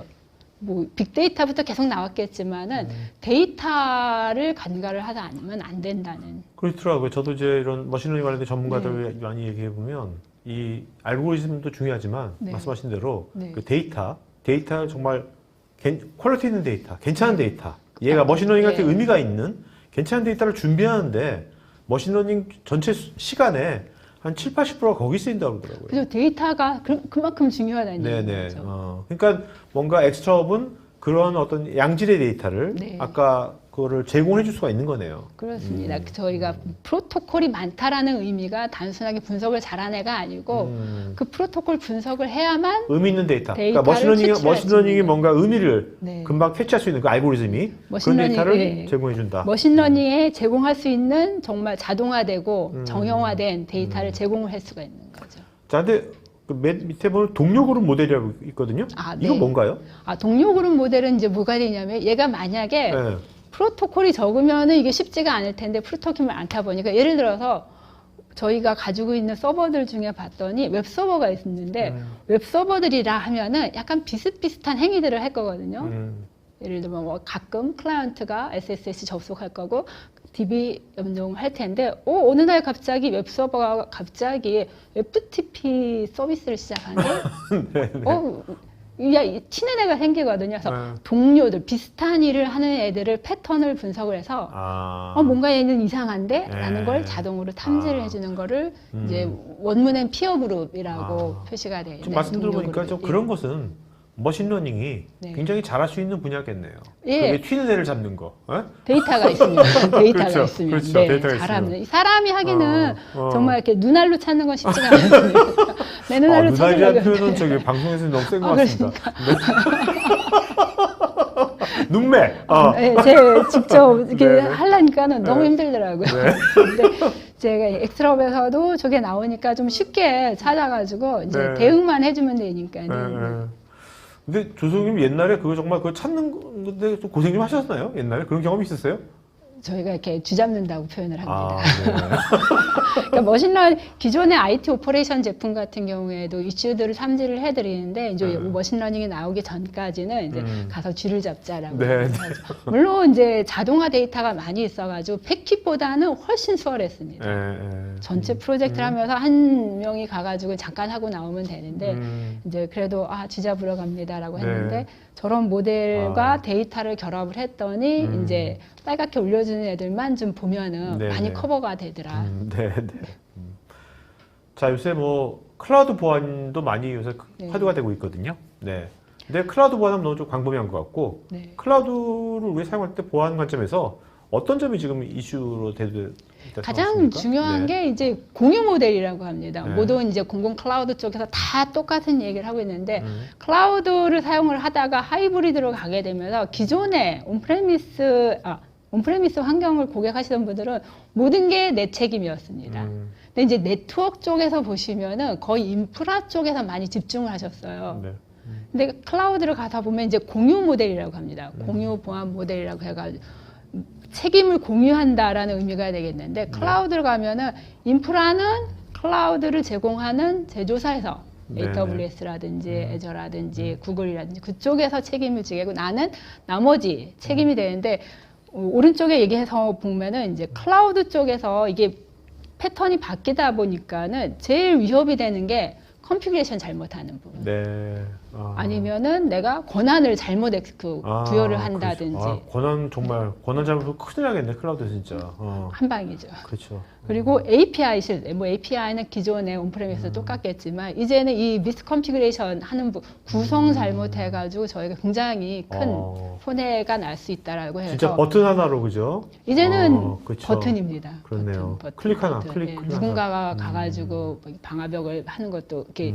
Speaker 2: 뭐 빅데이터부터 계속 나왔겠지만은 데이터를 간과를 하지 않으면 안 된다는.
Speaker 1: 그렇더라고요. 저도 이제 이런 머신러닝 관련된 전문가들 많이 얘기해 보면 이 알고리즘도 중요하지만 말씀하신 대로 그 데이터 정말 퀄리티 있는 데이터, 괜찮은 데이터. 얘가 머신러닝한테 의미가 있는 괜찮은 데이터를 준비하는데 머신러닝 전체 시간에 한 7, 80%가 거기 쓰인다고 그러더라고요.
Speaker 2: 그래서 데이터가 그만큼 중요하다는
Speaker 1: 네네.
Speaker 2: 얘기죠.
Speaker 1: 그러니까 뭔가 엑스트라업은 그런 어떤 양질의 데이터를 아까 그거를 제공해 줄 수가 있는 거네요.
Speaker 2: 그렇습니다. 저희가 프로토콜이 많다라는 의미가 단순하게 분석을 잘한 애가 아니고 그 프로토콜 분석을 해야만
Speaker 1: 의미 있는 데이터. 그러니까
Speaker 2: 데이터를
Speaker 1: 머신러닝이 뭔가 의미를
Speaker 2: 네.
Speaker 1: 금방 캐치할 수 있는 그 알고리즘이 그런 데이터를 제공해 준다.
Speaker 2: 머신러닝에 제공할 수 있는 정말 자동화되고 정형화된 데이터를 제공을 할 수가 있는 거죠.
Speaker 1: 자, 근데 그 맨 밑에 보면 동료 그룹 모델이라고 있거든요. 이거 뭔가요?
Speaker 2: 동료 그룹 모델은 이제 뭐가 되냐면 얘가 만약에 프로토콜이 적으면은 이게 쉽지가 않을 텐데 프로토콜이 많다 보니까 예를 들어서 저희가 가지고 있는 서버들 중에 봤더니 웹서버가 있는데 웹서버들이라 하면은 약간 비슷비슷한 행위들을 할 거거든요. 예를 들면 뭐 가끔 클라이언트가 SSH 접속할 거고 DB 연동을 할 텐데 어느 날 갑자기 웹서버가 갑자기 FTP 서비스를 시작하네. 야, 튀는 애가 생기거든요. 그래서 동료들, 비슷한 일을 하는 애들을 패턴을 분석을 해서 뭔가 얘는 이상한데? 라는 걸 자동으로 탐지를 해주는 거를 이제 원문엔 피어 그룹이라고 표시가 돼요.
Speaker 1: 지금 말씀 들어보니까 좀 그런 것은 머신러닝이 굉장히 잘할 수 있는 분야겠네요. 그게 튀는 애를 잡는 거.
Speaker 2: 데이터가 있으면.
Speaker 1: 그렇죠.
Speaker 2: 네,
Speaker 1: 데이터가
Speaker 2: 잘하면. 사람이 하기는 정말 이렇게 눈알로 찾는 건 쉽지가 않습니다. 내 눈알로 찾는
Speaker 1: 눈알이라는 표현은 저기 방송에서 너무 센 것 같습니다. 눈매.
Speaker 2: 네, 제가 직접 이렇게 하려니까는 너무 힘들더라고요. 근데 제가 엑스트라업에서도 저게 나오니까 좀 쉽게 찾아가지고 이제 대응만 해주면 되니까요.
Speaker 1: 근데 조성님 옛날에 그거 정말 그거 찾는 건데 좀 고생 좀 하셨나요? 옛날에 그런 경험이 있었어요?
Speaker 2: 저희가 이렇게 쥐잡는다고 표현을 합니다. 그러니까 머신러닝 기존의 IT 오퍼레이션 제품 같은 경우에도 이슈들을 탐지를 해드리는데 이제 머신러닝이 나오기 전까지는 이제 가서 쥐를 잡자라고 하죠. 물론 이제 자동화 데이터가 많이 있어가지고 패킷보다는 훨씬 수월했습니다. 전체 프로젝트를 하면서 한 명이 가가지고 잠깐 하고 나오면 되는데 이제 그래도 쥐잡으러 갑니다라고 했는데 저런 모델과 데이터를 결합을 했더니 이제 빨갛게 올려주는 애들만 좀 보면은 많이 커버가 되더라.
Speaker 1: 자, 요새 뭐 클라우드 보안도 많이 요새 화두가 되고 있거든요. 근데 클라우드 보안은 너무 좀 광범위한 것 같고 클라우드를 우리 사용할 때 보안 관점에서 어떤 점이 지금 이슈로 되고
Speaker 2: 가장 중요한 게 이제 공유 모델이라고 합니다. 모든 이제 공공 클라우드 쪽에서 다 똑같은 얘기를 하고 있는데 클라우드를 사용을 하다가 하이브리드로 가게 되면서 기존의 온프레미스 환경을 고객하시던 분들은 모든 게 내 책임이었습니다. 근데 이제 네트워크 쪽에서 보시면은 거의 인프라 쪽에서 많이 집중을 하셨어요. 근데 클라우드를 가다 보면 이제 공유 모델이라고 합니다. 공유 보안 모델이라고 해가지고 책임을 공유한다라는 의미가 되겠는데 클라우드를 가면은 인프라는 클라우드를 제공하는 제조사에서 AWS라든지 애저라든지 구글이라든지 그쪽에서 책임을 지고 나는 나머지 책임이 되는데 오른쪽에 얘기해서 보면은 이제 클라우드 쪽에서 이게 패턴이 바뀌다 보니까는 제일 위협이 되는 게 컨피그레이션 잘못하는 부분.
Speaker 1: 네.
Speaker 2: 아니면은 내가 권한을 잘못 부여를 한다든지.
Speaker 1: 그렇죠. 권한 정말 권한 잘못 큰일 나겠네 클라우드 진짜.
Speaker 2: 한 방이죠.
Speaker 1: 그렇죠.
Speaker 2: 그리고 API 뭐 API는 기존의 온프레미스 똑같겠지만 이제는 이 미스 컨피그레이션 하는 구성 잘못해가지고 저희가 굉장히 큰 손해가 날 수 있다라고 해서.
Speaker 1: 진짜 버튼 하나로 그죠?
Speaker 2: 이제는
Speaker 1: 그렇죠.
Speaker 2: 버튼입니다.
Speaker 1: 그렇네요.
Speaker 2: 버튼,
Speaker 1: 클릭 하나,
Speaker 2: 버튼.
Speaker 1: 클릭.
Speaker 2: 누군가가 가가지고 방화벽을 하는 것도 이렇게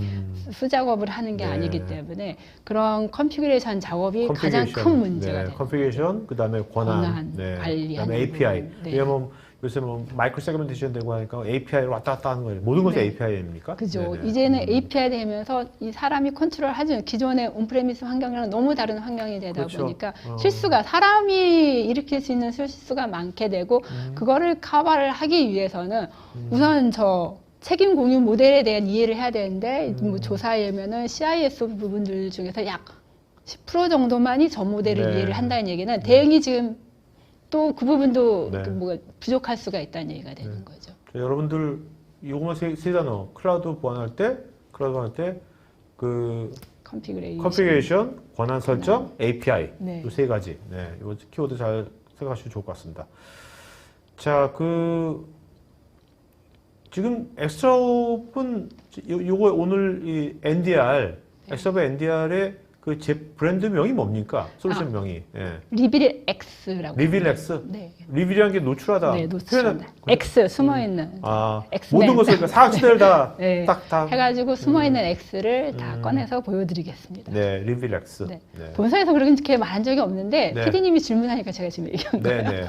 Speaker 2: 수작업을 하는 게 아니기 때문에 그런 컨피그레이션 작업이 가장 큰 문제가 돼요.
Speaker 1: 컨피그레이션, 그다음에 권한
Speaker 2: 관리하는
Speaker 1: 그다음에 API.
Speaker 2: 부분.
Speaker 1: 왜냐면 요새 뭐 마이크로 세그멘테이션 되고 하니까 API로 왔다 갔다 하는 거예요. 모든 것이 API입니까?
Speaker 2: 그죠. 이제는 API 되면서 이 사람이 컨트롤하지 기존의 온프레미스 환경이랑 너무 다른 환경이 되다 보니까 실수가 사람이 일으킬 수 있는 실수가 많게 되고 그거를 커버를 하기 위해서는 우선 저 책임 공유 모델에 대한 이해를 해야 되는데 뭐 조사에 의하면은 CIS 부분들 중에서 약 10% 정도만이 전 모델을 이해를 한다는 얘기는 대응이 지금 또 그 부분도 뭐가 부족할 수가 있다는 얘기가 되는 거죠.
Speaker 1: 여러분들 이것만 세 단어 클라우드 보안할 때 그 컨피그레이션, 권한 설정, API 이 세 가지. 이 키워드 잘 생각하시면 좋을 것 같습니다. 자, 지금 엑스트라옵은 요거 오늘 이 NDR 엑스트라옵 NDR의 그 제 브랜드 명이 뭡니까? 솔루션 명이.
Speaker 2: 리빌 X라고.
Speaker 1: 리빌 X?
Speaker 2: 네.
Speaker 1: 리빌이라는 게 노출하다.
Speaker 2: 네, 노출하다. X 숨어있는.
Speaker 1: 모든 것을 그러니까 사각지대를 다 딱
Speaker 2: 해가지고 숨어있는 X를 다 꺼내서 보여드리겠습니다.
Speaker 1: 네, 리빌 X.
Speaker 2: 네. 본사에서 그렇게 말한 적이 없는데 PD님이 질문하니까 제가 지금 얘기한 거예요.
Speaker 1: 네.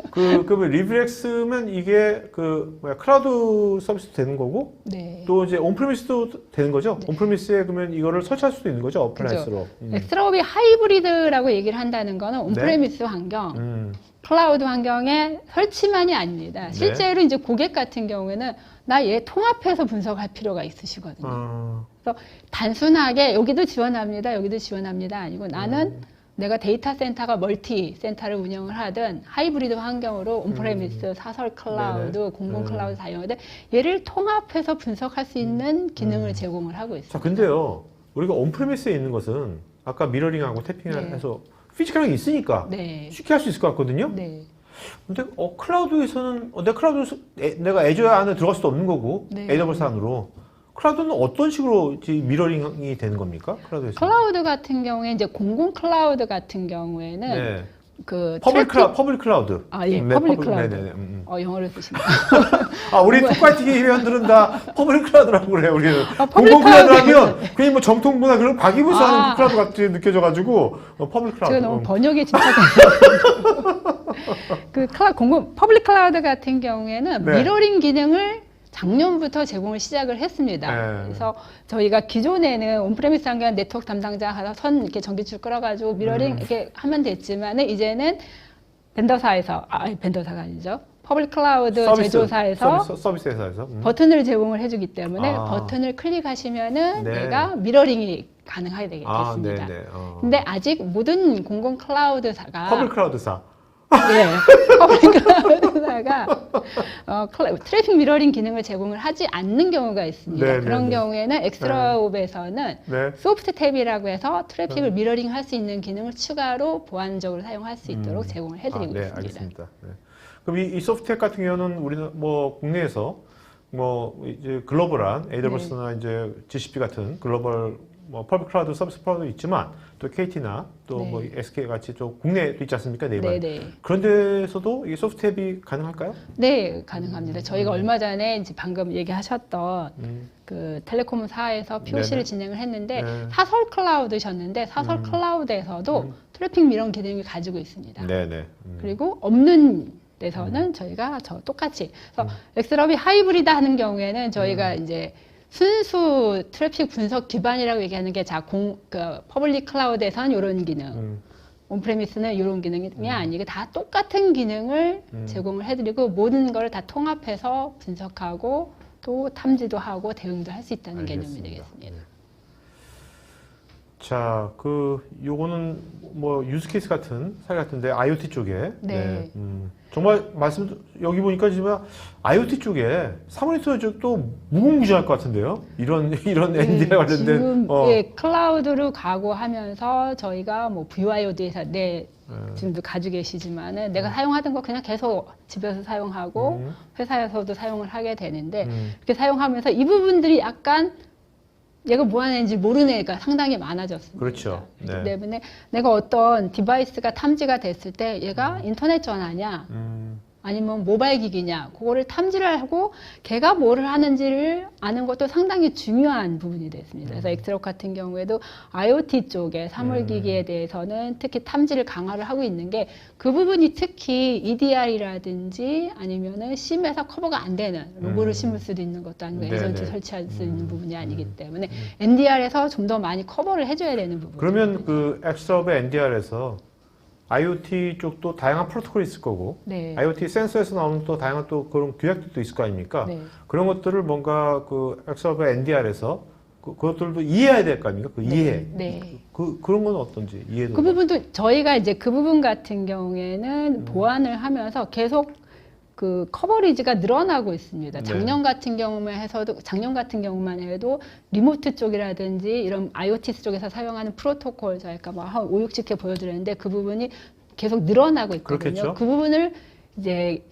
Speaker 1: 그 리빌 X면 이게 클라우드 서비스 되는 거고 또 이제 온프리미스도 되는 거죠. 온프리미스에 그러면 이거를 설치할 수도 있는 거죠. 어플라이언스로.
Speaker 2: 엑스트라옵이 하이브리드라고 얘기를 한다는 거는 온프레미스 환경, 클라우드 환경의 설치만이 아닙니다. 실제로 이제 고객 같은 경우에는 나 얘 통합해서 분석할 필요가 있으시거든요. 그래서 단순하게 여기도 지원합니다. 여기도 지원합니다. 아니고 나는 내가 데이터 센터가 멀티 센터를 운영을 하든 하이브리드 환경으로 온프레미스, 사설 클라우드, 공공 클라우드 사용하든 얘를 통합해서 분석할 수 있는 기능을 제공을 하고 있습니다.
Speaker 1: 자, 근데요. 우리가 온프레미스에 있는 것은 아까 미러링하고 태핑을 해서 피지컬하게 있으니까 쉽게 할 수 있을 것 같거든요. 근데 클라우드에서는 내가 애저 안에 들어갈 수도 없는 거고 AWS 안으로 클라우드는 어떤 식으로 미러링이 되는 겁니까? 클라우드에서?
Speaker 2: 클라우드 같은 경우에 이제 공공 클라우드 같은 경우에는 그
Speaker 1: 퍼블릭 클라우드.
Speaker 2: 퍼블릭 클라우드. 영어를 쓰신다.
Speaker 1: 우리 톡파이팅 회원들은 다 퍼블릭 클라우드라고 그래요. 우리는 공공 클라우드 하면 그냥 뭐 정통 문화 그런 박이부서 하는 클라우드 같이 느껴져가지고 퍼블릭 클라우드.
Speaker 2: 제가 너무 번역이 진짜 그 퍼블릭 클라우드 같은 경우에는 미러링 기능을 작년부터 제공을 시작을 했습니다. 그래서 저희가 기존에는 온프레미스 환경 네트워크 담당자 가서 이렇게 전기줄 끌어가지고 미러링 이렇게 하면 됐지만은 이제는 벤더사가 아니죠. 퍼블릭 클라우드 제조사에서
Speaker 1: 서비스 회사에서
Speaker 2: 버튼을 제공을 해주기 때문에 버튼을 클릭하시면은 내가 미러링이 가능하게 되겠습니다. 근데 아직 모든 공공 클라우드사가
Speaker 1: 퍼블릭 클라우드사
Speaker 2: 퍼블릭 클라우드사가 트래픽 미러링 기능을 제공을 하지 않는 경우가 있습니다. 그런 경우에는 엑스트라옵에서는 소프트 탭이라고 해서 트래픽을 미러링 할 수 있는 기능을 추가로 보완적으로 사용할 수 있도록 제공을 해드리고 있습니다.
Speaker 1: 알겠습니다. 그럼 이 소프트탭 같은 경우는 우리는 뭐 국내에서 뭐 이제 글로벌한 AWS나 이제 GCP 같은 글로벌 뭐 퍼블릭 클라우드 서비스 프로도 있지만 또 KT나 또 뭐 SK 같이 좀 국내도 있지 않습니까? 네이버. 그런 데서도 이 소프트탭이 가능할까요?
Speaker 2: 네, 가능합니다. 저희가 얼마 전에 이제 방금 얘기하셨던 그 텔레콤사에서 POC를 진행을 했는데 사설 클라우드셨는데 사설 클라우드에서도 트래픽 미러 기능을 가지고 있습니다. 그리고 없는 데서는 저희가 똑같이 그래서 엑스럽이 하이브리드 하는 경우에는 저희가 이제 순수 트래픽 분석 기반이라고 얘기하는 게 퍼블릭 클라우드에선 이런 기능, 온프레미스는 이런 기능이 아니고 다 똑같은 기능을 제공을 해드리고 모든 걸 다 통합해서 분석하고 또 탐지도 하고 대응도 할 수 있다는
Speaker 1: 알겠습니다.
Speaker 2: 개념이 되겠습니다.
Speaker 1: 자, 요거는 뭐 유즈케이스 같은 사례 같은데 IoT 쪽에
Speaker 2: 네.
Speaker 1: 정말 여기 보니까 지금 IoT 쪽에 사모니터 쪽도 무궁무진할 것 같은데요. 이런 NDI 관련된
Speaker 2: 지금 클라우드로 가고 하면서 저희가 뭐 BYOD에서 지금도 가지고 계시지만은 내가 사용하던 거 그냥 계속 집에서 사용하고 회사에서도 사용을 하게 되는데 이렇게 사용하면서 이 부분들이 약간 얘가 뭐 하는지 모르는 애가 상당히 많아졌습니다.
Speaker 1: 그렇죠.
Speaker 2: 그렇기 때문에 내가 어떤 디바이스가 탐지가 됐을 때 얘가 인터넷 전화냐 아니면 모바일 기기냐 그거를 탐지를 하고 걔가 뭐를 하는지를 아는 것도 상당히 중요한 부분이 됐습니다. 그래서 엑스럽 같은 경우에도 IoT 쪽에 사물기기에 대해서는 특히 탐지를 강화를 하고 있는 게 그 부분이 특히 EDR이라든지 아니면은 심에서 커버가 안 되는 로고를 심을 수도 있는 것도 아니고 에이전트 설치할 수 있는 부분이 아니기 때문에 NDR에서 좀 더 많이 커버를 해줘야 되는 부분.
Speaker 1: 그러면 엑스럽의 NDR에서 IoT 쪽도 다양한 프로토콜이 있을 거고,
Speaker 2: 네.
Speaker 1: IoT 센서에서 나오는 또 다양한 또 그런 규약들도 있을 거 아닙니까?
Speaker 2: 네.
Speaker 1: 그런 것들을 뭔가 엑스럽의 NDR에서 그것들도 이해해야 될 거 아닙니까? 이해.
Speaker 2: 네.
Speaker 1: 그런 건 어떤지 이해도.
Speaker 2: 그 부분도 저희가 이제 그 부분 같은 경우에는 보완을 하면서 계속 그 커버리지가 늘어나고 있습니다. 작년 같은 경우만 해도 리모트 쪽이라든지 이런 IoT 쪽에서 사용하는 프로토콜 저희가 뭐 한 5, 60개 보여드렸는데 그 부분이 계속 늘어나고 있거든요.
Speaker 1: 그렇겠죠.
Speaker 2: 그 부분을 이제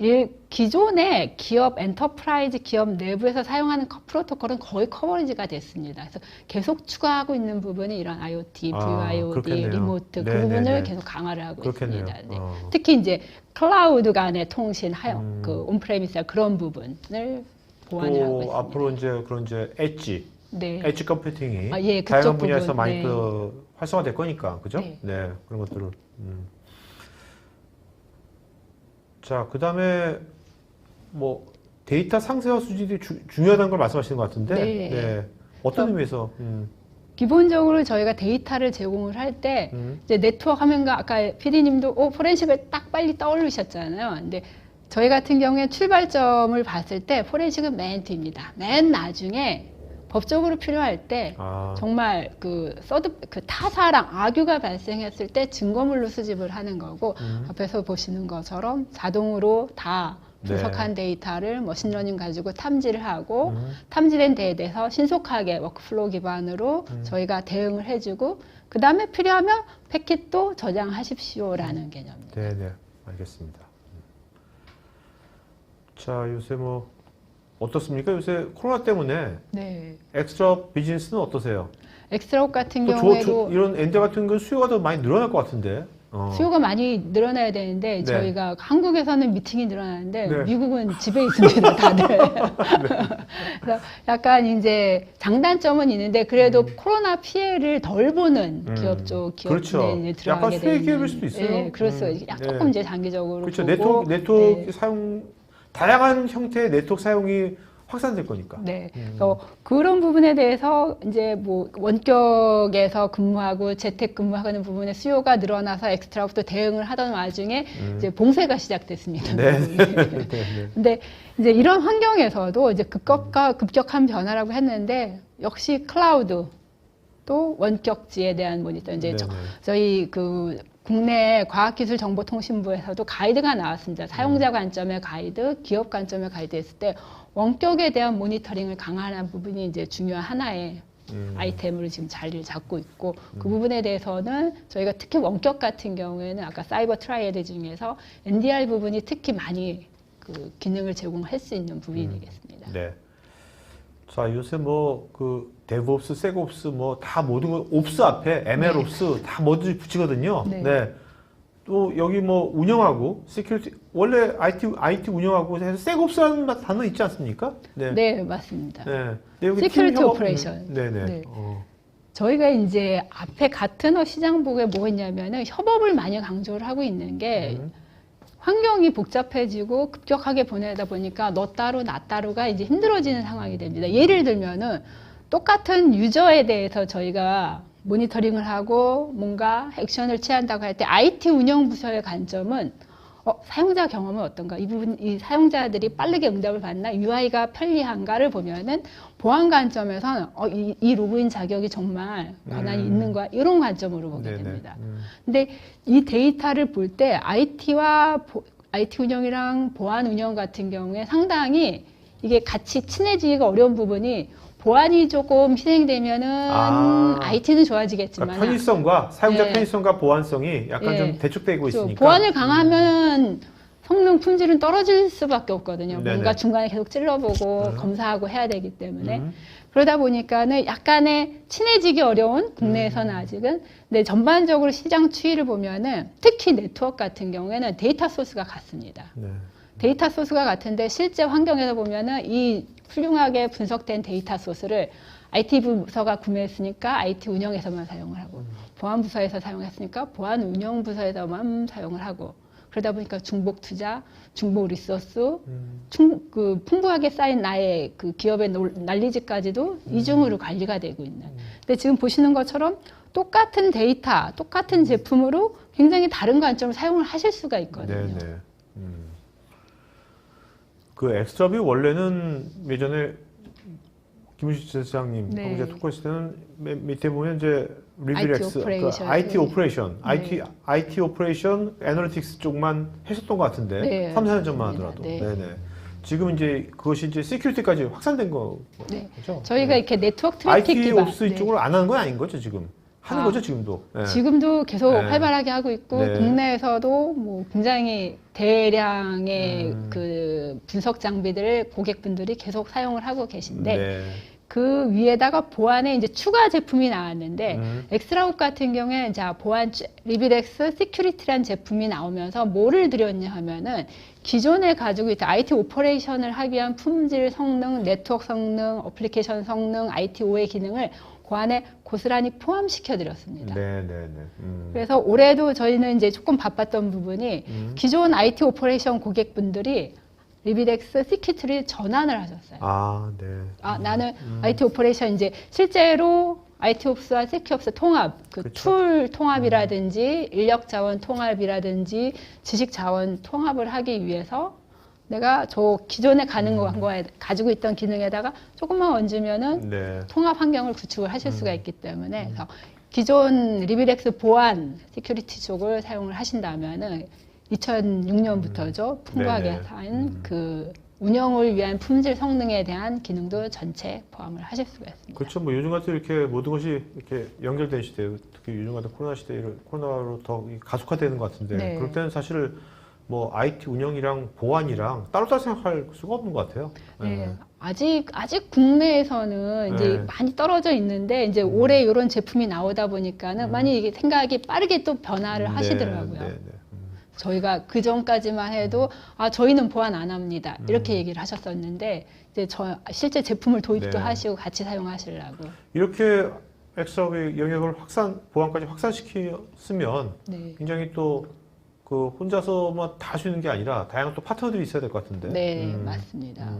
Speaker 2: 기존의 기업 엔터프라이즈 기업 내부에서 사용하는 프로토콜은 거의 커버리지가 됐습니다. 그래서 계속 추가하고 있는 부분이 이런 IoT, BYOD,
Speaker 1: 그렇겠네요.
Speaker 2: 리모트 그 부분을 계속 강화를 하고
Speaker 1: 그렇겠네요.
Speaker 2: 있습니다. 네. 특히 이제 클라우드 간의 통신, 온프레미스 그런 부분을 보완을 하고 있습니다.
Speaker 1: 앞으로 이제 엣지, 엣지 컴퓨팅이
Speaker 2: 그쪽
Speaker 1: 다양한 분야에서
Speaker 2: 부분,
Speaker 1: 많이 활성화될 거니까, 그죠?
Speaker 2: 네.
Speaker 1: 그런 것들을. 자, 그 다음에 뭐 데이터 상세화 수준이 중요하다는 걸 말씀하시는 것 같은데,
Speaker 2: 네.
Speaker 1: 어떤 의미에서?
Speaker 2: 기본적으로 저희가 데이터를 제공을 할 때 이제 네트워크 하면가 아까 PD님도 포렌식을 딱 빨리 떠올리셨잖아요. 근데 저희 같은 경우에 출발점을 봤을 때 포렌식은 맨 뒤입니다. 맨 나중에 법적으로 필요할 때 정말 그 타사랑 악유가 발생했을 때 증거물로 수집을 하는 거고 앞에서 보시는 것처럼 자동으로 다 분석한 데이터를 머신러닝 가지고 탐지를 하고 탐지된 데에 대해서 신속하게 워크플로우 기반으로 저희가 대응을 해주고 그 다음에 필요하면 패킷도 저장하십시오라는 개념입니다.
Speaker 1: 네, 알겠습니다. 자, 요새 뭐 어떻습니까? 요새 코로나 때문에 엑스럽 비즈니스는 어떠세요?
Speaker 2: 엑스럽 같은 경우에도
Speaker 1: 이런 엔드 같은 건 수요가 더 많이 늘어날 것 같은데.
Speaker 2: 수요가 많이 늘어나야 되는데 저희가 한국에서는 미팅이 늘어나는데 미국은 집에 있습니다, 다들. 그래서 약간 이제 장단점은 있는데 그래도 코로나 피해를 덜 보는 기업 쪽 기업에 들어가게
Speaker 1: 약간 수혜
Speaker 2: 되는.
Speaker 1: 기업일 수도 있어요.
Speaker 2: 네, 그렇죠. 조금 이제 장기적으로
Speaker 1: 그렇죠.
Speaker 2: 보고
Speaker 1: 네트워크 사용 다양한 형태의 네트워크 사용이 확산될 거니까.
Speaker 2: 그래서 그런 부분에 대해서 이제 뭐 원격에서 근무하고 재택 근무하는 부분에 수요가 늘어나서 엑스트라업도 대응을 하던 와중에 이제 봉쇄가 시작됐습니다. 근데 이제 이런 환경에서도 이제 급격한 변화라고 했는데 역시 클라우드 또 원격지에 대한 모니터 이제 저희 국내 과학기술정보통신부에서도 가이드가 나왔습니다. 사용자 관점의 가이드, 기업 관점의 가이드 했을 때 원격에 대한 모니터링을 강화하는 부분이 이제 중요한 하나의 아이템으로 지금 자리를 잡고 있고 그 부분에 대해서는 저희가 특히 원격 같은 경우에는 아까 사이버 트라이애드 중에서 NDR 부분이 특히 많이 기능을 제공할 수 있는 부분이 되겠습니다.
Speaker 1: 자, 요새 데브옵스, 섹옵스 다 모든 거 옵스 앞에 ML옵스 다 뭐든지 붙이거든요. 또 여기 운영하고 시큐리티 원래 IT 운영하고 해서 섹옵스라는 단어 있지 않습니까?
Speaker 2: 네, 맞습니다.
Speaker 1: 여기
Speaker 2: 시큐리티 오퍼레이션. 저희가 이제 앞에 같은 시장복에 뭐 있냐면은 협업을 많이 강조를 하고 있는 게 환경이 복잡해지고 급격하게 보내다 보니까 너 따로 나 따로가 이제 힘들어지는 상황이 됩니다. 예를 들면은 똑같은 유저에 대해서 저희가 모니터링을 하고 뭔가 액션을 취한다고 할 때 IT 운영 부서의 관점은 사용자 경험은 어떤가? 이 사용자들이 빠르게 응답을 받나? UI가 편리한가를 보면은 보안 관점에서는 이 로그인 자격이 정말 권한이 있는 거야? 이런 관점으로 보게
Speaker 1: 네네.
Speaker 2: 됩니다. 근데 이 데이터를 볼 때 IT 운영이랑 보안 운영 같은 경우에 상당히 이게 같이 친해지기가 어려운 부분이 보안이 조금 희생되면은 IT는 좋아지겠지만
Speaker 1: 그러니까 편의성과 사용자
Speaker 2: 예.
Speaker 1: 편의성과 보안성이 약간
Speaker 2: 예.
Speaker 1: 좀 대척되고 있으니까
Speaker 2: 보안을 강하면 성능 품질은 떨어질 수밖에 없거든요.
Speaker 1: 네네.
Speaker 2: 뭔가 중간에 계속 찔러보고 검사하고 해야 되기 때문에 그러다 보니까는 약간의 친해지기 어려운 국내에서는 아직은 근데 전반적으로 시장 추이를 보면은 특히 네트워크 같은 경우에는 데이터 소스가 같습니다.
Speaker 1: 네.
Speaker 2: 데이터 소스가 같은데 실제 환경에서 보면은 이 훌륭하게 분석된 데이터 소스를 IT 부서가 구매했으니까 IT 운영에서만 사용을 하고 보안 부서에서 사용했으니까 보안 운영 부서에서만 사용을 하고 그러다 보니까 중복 투자, 중복 리소스, 풍부하게 쌓인 나의 그 기업의 난리지까지도 이중으로 관리가 되고 있는. 근데 지금 보시는 것처럼 똑같은 데이터, 똑같은 제품으로 굉장히 다른 관점을 사용을 하실 수가 있거든요.
Speaker 1: 네네. 그 엑스트라비 원래는 예전에 김우식 지사장님
Speaker 2: 네.
Speaker 1: 이제 토크했을 때는 맨 밑에 보면 이제 리뷰렉스,
Speaker 2: 오퍼레이션.
Speaker 1: IT 오퍼레이션,
Speaker 2: 네.
Speaker 1: IT 오퍼레이션, 애널리틱스 쪽만 하셨던 것 같은데
Speaker 2: 네.
Speaker 1: 3, 4년 전만 하더라도.
Speaker 2: 네.
Speaker 1: 네네. 지금 이제 그것이 이제 시큐리티까지 확산된
Speaker 2: 네.
Speaker 1: 거죠.
Speaker 2: 저희가
Speaker 1: 네.
Speaker 2: 이렇게 네트워크 트래픽
Speaker 1: IT
Speaker 2: 기반.
Speaker 1: 옵스 이쪽으로 안 하는 건 아닌 거죠 지금. 하는 거죠 지금도. 네.
Speaker 2: 지금도 계속
Speaker 1: 네.
Speaker 2: 활발하게 하고 있고
Speaker 1: 네.
Speaker 2: 국내에서도 뭐 굉장히 대량의 그 분석 장비들을 고객분들이 계속 사용을 하고 계신데
Speaker 1: 네.
Speaker 2: 그 위에다가 보안에 이제 추가 제품이 나왔는데 엑스라욱 같은 경우에 자 보안 리비렉스 시큐리티란 제품이 나오면서 뭐를 드렸냐 하면은 기존에 가지고 있던 IT 오퍼레이션을 하기 위한 품질 성능, 네트워크 성능, 어플리케이션 성능, IT O의 기능을 그 안에 고스란히 포함시켜 드렸습니다.
Speaker 1: 네네네.
Speaker 2: 그래서 올해도 저희는 이제 조금 바빴던 부분이 기존 IT 오퍼레이션 고객분들이 리비렉스 시큐리티를 전환을 하셨어요.
Speaker 1: 네.
Speaker 2: 나는 IT 오퍼레이션 이제 실제로 IT옵스와 세큐옵스 통합, 그 툴 통합이라든지 인력 자원 통합이라든지 지식 자원 통합을 하기 위해서 내가 저 기존에 가는 거에 가지고 있던 기능에다가 조금만 얹으면은
Speaker 1: 네.
Speaker 2: 통합 환경을 구축을 하실 수가 있기 때문에 그래서 기존 리비렉스 보안 시큐리티 쪽을 사용을 하신다면은 2006년부터죠. 풍부하게
Speaker 1: 네네.
Speaker 2: 한 그 운영을 위한 품질 성능에 대한 기능도 전체 포함을 하실 수가 있습니다.
Speaker 1: 그렇죠. 뭐 요즘 같은 이렇게 모든 것이 이렇게 연결된 시대, 특히 요즘 같은 코로나 시대에 코로나로 더 가속화되는 것 같은데
Speaker 2: 네.
Speaker 1: 그럴 때는 사실 뭐 IT 운영이랑 보안이랑 따로따로 생각할 수가 없는 것 같아요.
Speaker 2: 네. 아직 국내에서는 이제
Speaker 1: 네.
Speaker 2: 많이 떨어져 있는데 이제 올해 이런 제품이 나오다 보니까는 많이 이게 생각이 빠르게 또 변화를 하시더라고요.
Speaker 1: 네.
Speaker 2: 저희가 그 전까지만 해도 저희는 보안 안 합니다 이렇게 얘기를 하셨었는데 이제 실제 제품을 도입도
Speaker 1: 네.
Speaker 2: 하시고 같이 사용하시려고
Speaker 1: 이렇게 엑스업의 영역을 보안까지 확산시켰으면
Speaker 2: 네.
Speaker 1: 굉장히 또 그 혼자서만 다 할 수 있는 게 아니라 다양한 또 파트너들이 있어야 될 것 같은데.
Speaker 2: 네, 맞습니다.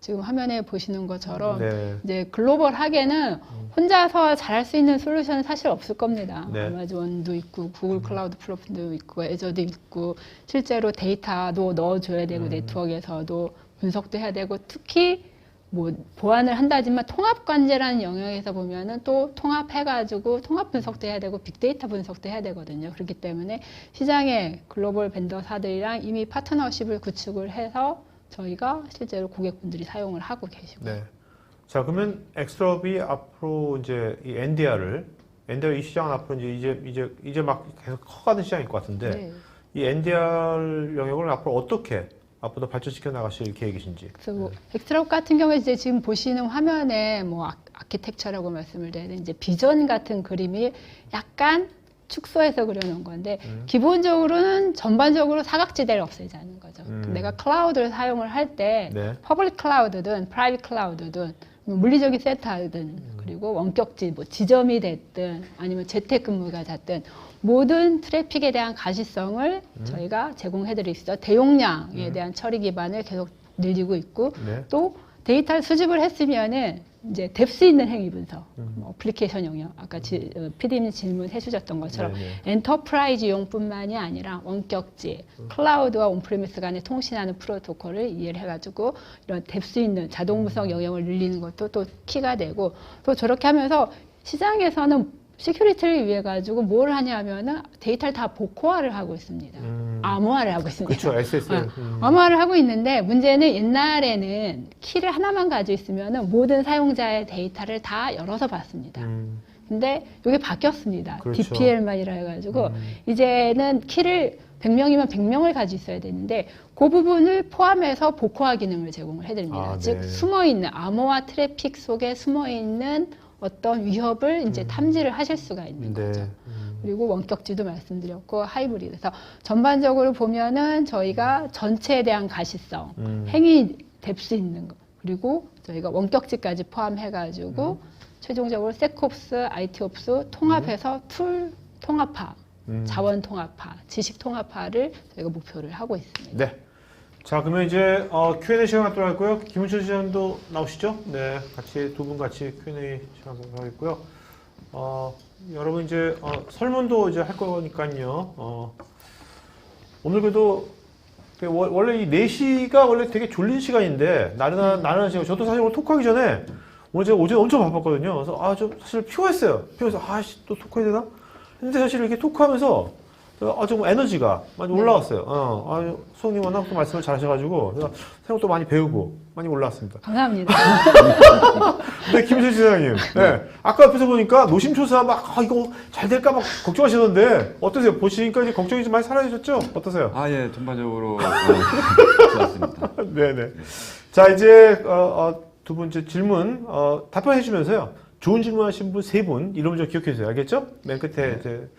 Speaker 2: 지금 화면에 보시는 것처럼
Speaker 1: 네.
Speaker 2: 이제 글로벌하게는 혼자서 잘할 수 있는 솔루션은 사실 없을 겁니다.
Speaker 1: 네.
Speaker 2: 아마존도 있고 구글 클라우드 플랫폼도 있고 애저도 있고 실제로 데이터도 넣어줘야 되고 네트워크에서도 분석도 해야 되고 특히 뭐 보안을 한다지만 통합 관제라는 영역에서 보면은 또 통합해가지고 통합 분석도 해야 되고 빅데이터 분석도 해야 되거든요. 그렇기 때문에 시장의 글로벌 벤더사들이랑 이미 파트너십을 구축을 해서 저희가 실제로 고객분들이 사용을 하고 계시고.
Speaker 1: 네. 자, 그러면 엑스트라업이 앞으로 이제 이 NDR 이 시장은 앞으로 이제 막 계속 커가는 시장일 것 같은데
Speaker 2: 네.
Speaker 1: 이 NDR 영역을 앞으로 어떻게 앞으로 발전시켜 나가실 계획이신지.
Speaker 2: 그래서 뭐 엑스트라업 같은 경우에 이제 지금 보시는 화면에 뭐 아키텍처라고 말씀을 드렸는데 이제 비전 같은 그림이 약간 축소해서 그려놓은 건데 기본적으로는 전반적으로 사각지대를 없애자는 거죠. 내가 클라우드를 사용을 할 때
Speaker 1: 네.
Speaker 2: 퍼블릭 클라우드든 프라이빗 클라우드든 물리적인 세트하든 그리고 원격지 뭐 지점이 됐든 아니면 재택근무가 됐든 모든 트래픽에 대한 가시성을 저희가 제공해드릴 수 있어 대용량에 대한 처리 기반을 계속 늘리고 있고
Speaker 1: 네.
Speaker 2: 또 데이터를 수집을 했으면은 이제 뎁스 있는 행위 분석, 뭐 어플리케이션 영역, 아까 PD님 질문해 주셨던 것처럼 엔터프라이즈용뿐만이 아니라 원격지, 클라우드와 온프리미스 간에 통신하는 프로토콜을 이해를 해가지고 이런 뎁스 있는 자동 분석 영역을 늘리는 것도 또 키가 되고, 또 저렇게 하면서 시장에서는 시큐리티를 위해 가지고 뭘 하냐면은 데이터를 다 복호화를 하고 있습니다. 암호화를 하고 있습니다.
Speaker 1: 그렇죠. SSL.
Speaker 2: 암호화를 하고 있는데, 문제는 옛날에는 키를 하나만 가지고 있으면은 모든 사용자의 데이터를 다 열어서 봤습니다. 근데 이게 바뀌었습니다.
Speaker 1: 그렇죠.
Speaker 2: DPL만이라 해가지고 이제는 키를 100명이면 100명을 가지고 있어야 되는데, 그 부분을 포함해서 복호화 기능을 제공을 해드립니다. 즉 숨어있는 암호화 트래픽 속에 숨어있는 어떤 위협을 이제 탐지를 하실 수가 있는 거죠. 그리고 원격지도 말씀드렸고 하이브리드. 그래서 전반적으로 보면은 저희가 전체에 대한 가시성, 행위 뎁스 있는 거, 그리고 저희가 원격지까지 포함해가지고 최종적으로 세콥스, IT옵스 통합해서 툴 통합화, 자원 통합화, 지식 통합화를 저희가 목표를 하고 있습니다.
Speaker 1: 네. 자, 그러면 이제 Q&A 시간 갖도록 하고요. 김은철 시장도 나오시죠? 네, 같이 두 분 같이 Q&A 시간 갖도록 하겠고요. 여러분 이제 설문도 이제 할 거니까요. 오늘 그래도 원래 이 4시가 원래 되게 졸린 시간인데 나른한 시간. 저도 사실 오늘 토크하기 전에 오늘 제가 어제 엄청 바빴거든요. 그래서 좀 사실 피곤했어요. 피곤해서 또 토크해야 되나? 근데 사실 이렇게 토크하면서 좀 에너지가 많이 올라왔어요. 수석님 워낙 또 말씀을 잘 하셔가지고, 생각도 많이 배우고, 많이 올라왔습니다.
Speaker 2: 감사합니다.
Speaker 1: 네, 김철 시장님. 네. 아까 옆에서 보니까 노심초사 이거 잘 될까 걱정하시던데, 어떠세요? 보시니까 이제 걱정이 좀 많이 사라지셨죠? 어떠세요?
Speaker 3: 예, 전반적으로 좋았습니다.
Speaker 1: 네네. 자, 이제, 두 번째 질문, 답변해 주면서요. 좋은 질문 하신 분 3분, 이름 좀 기억해 주세요. 알겠죠? 맨 끝에 이제.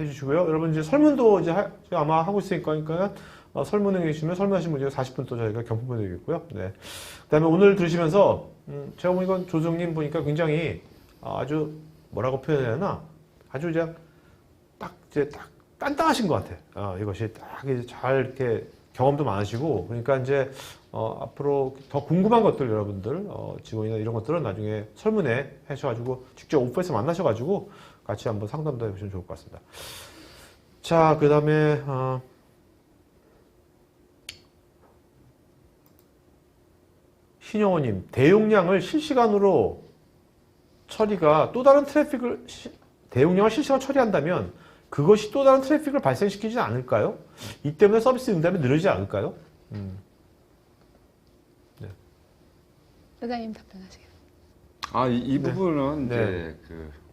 Speaker 1: 해주시고요. 여러분 이제 설문도 이제 아마 하고 있으니까 설문에 계시면 설문하신 분 40분 또 저희가 경품 보내드리겠고요. 네. 그다음에 오늘 들으시면서 제가 보니까 조정님 보니까 굉장히 아주 뭐라고 표현해야 하나 아주 이제 딱 단단하신 것 같아. 이것이 딱 이제 잘 이렇게 경험도 많으시고 그러니까 이제 앞으로 더 궁금한 것들 여러분들 직원이나 이런 것들은 나중에 설문에 하셔가지고 직접 오프에서 만나셔가지고 같이 한번 상담도 해보시면 좋을 것 같습니다. 자, 그 다음에 신영호님, 대용량을 실시간으로 처리가 또 다른 트래픽을 대용량을 실시간 처리한다면 그것이 또 다른 트래픽을 발생시키지 않을까요? 이 때문에 서비스 응답이 느려지지 않을까요? 네.
Speaker 2: 회장님 답변하시겠어요?
Speaker 3: 이 부분은 이제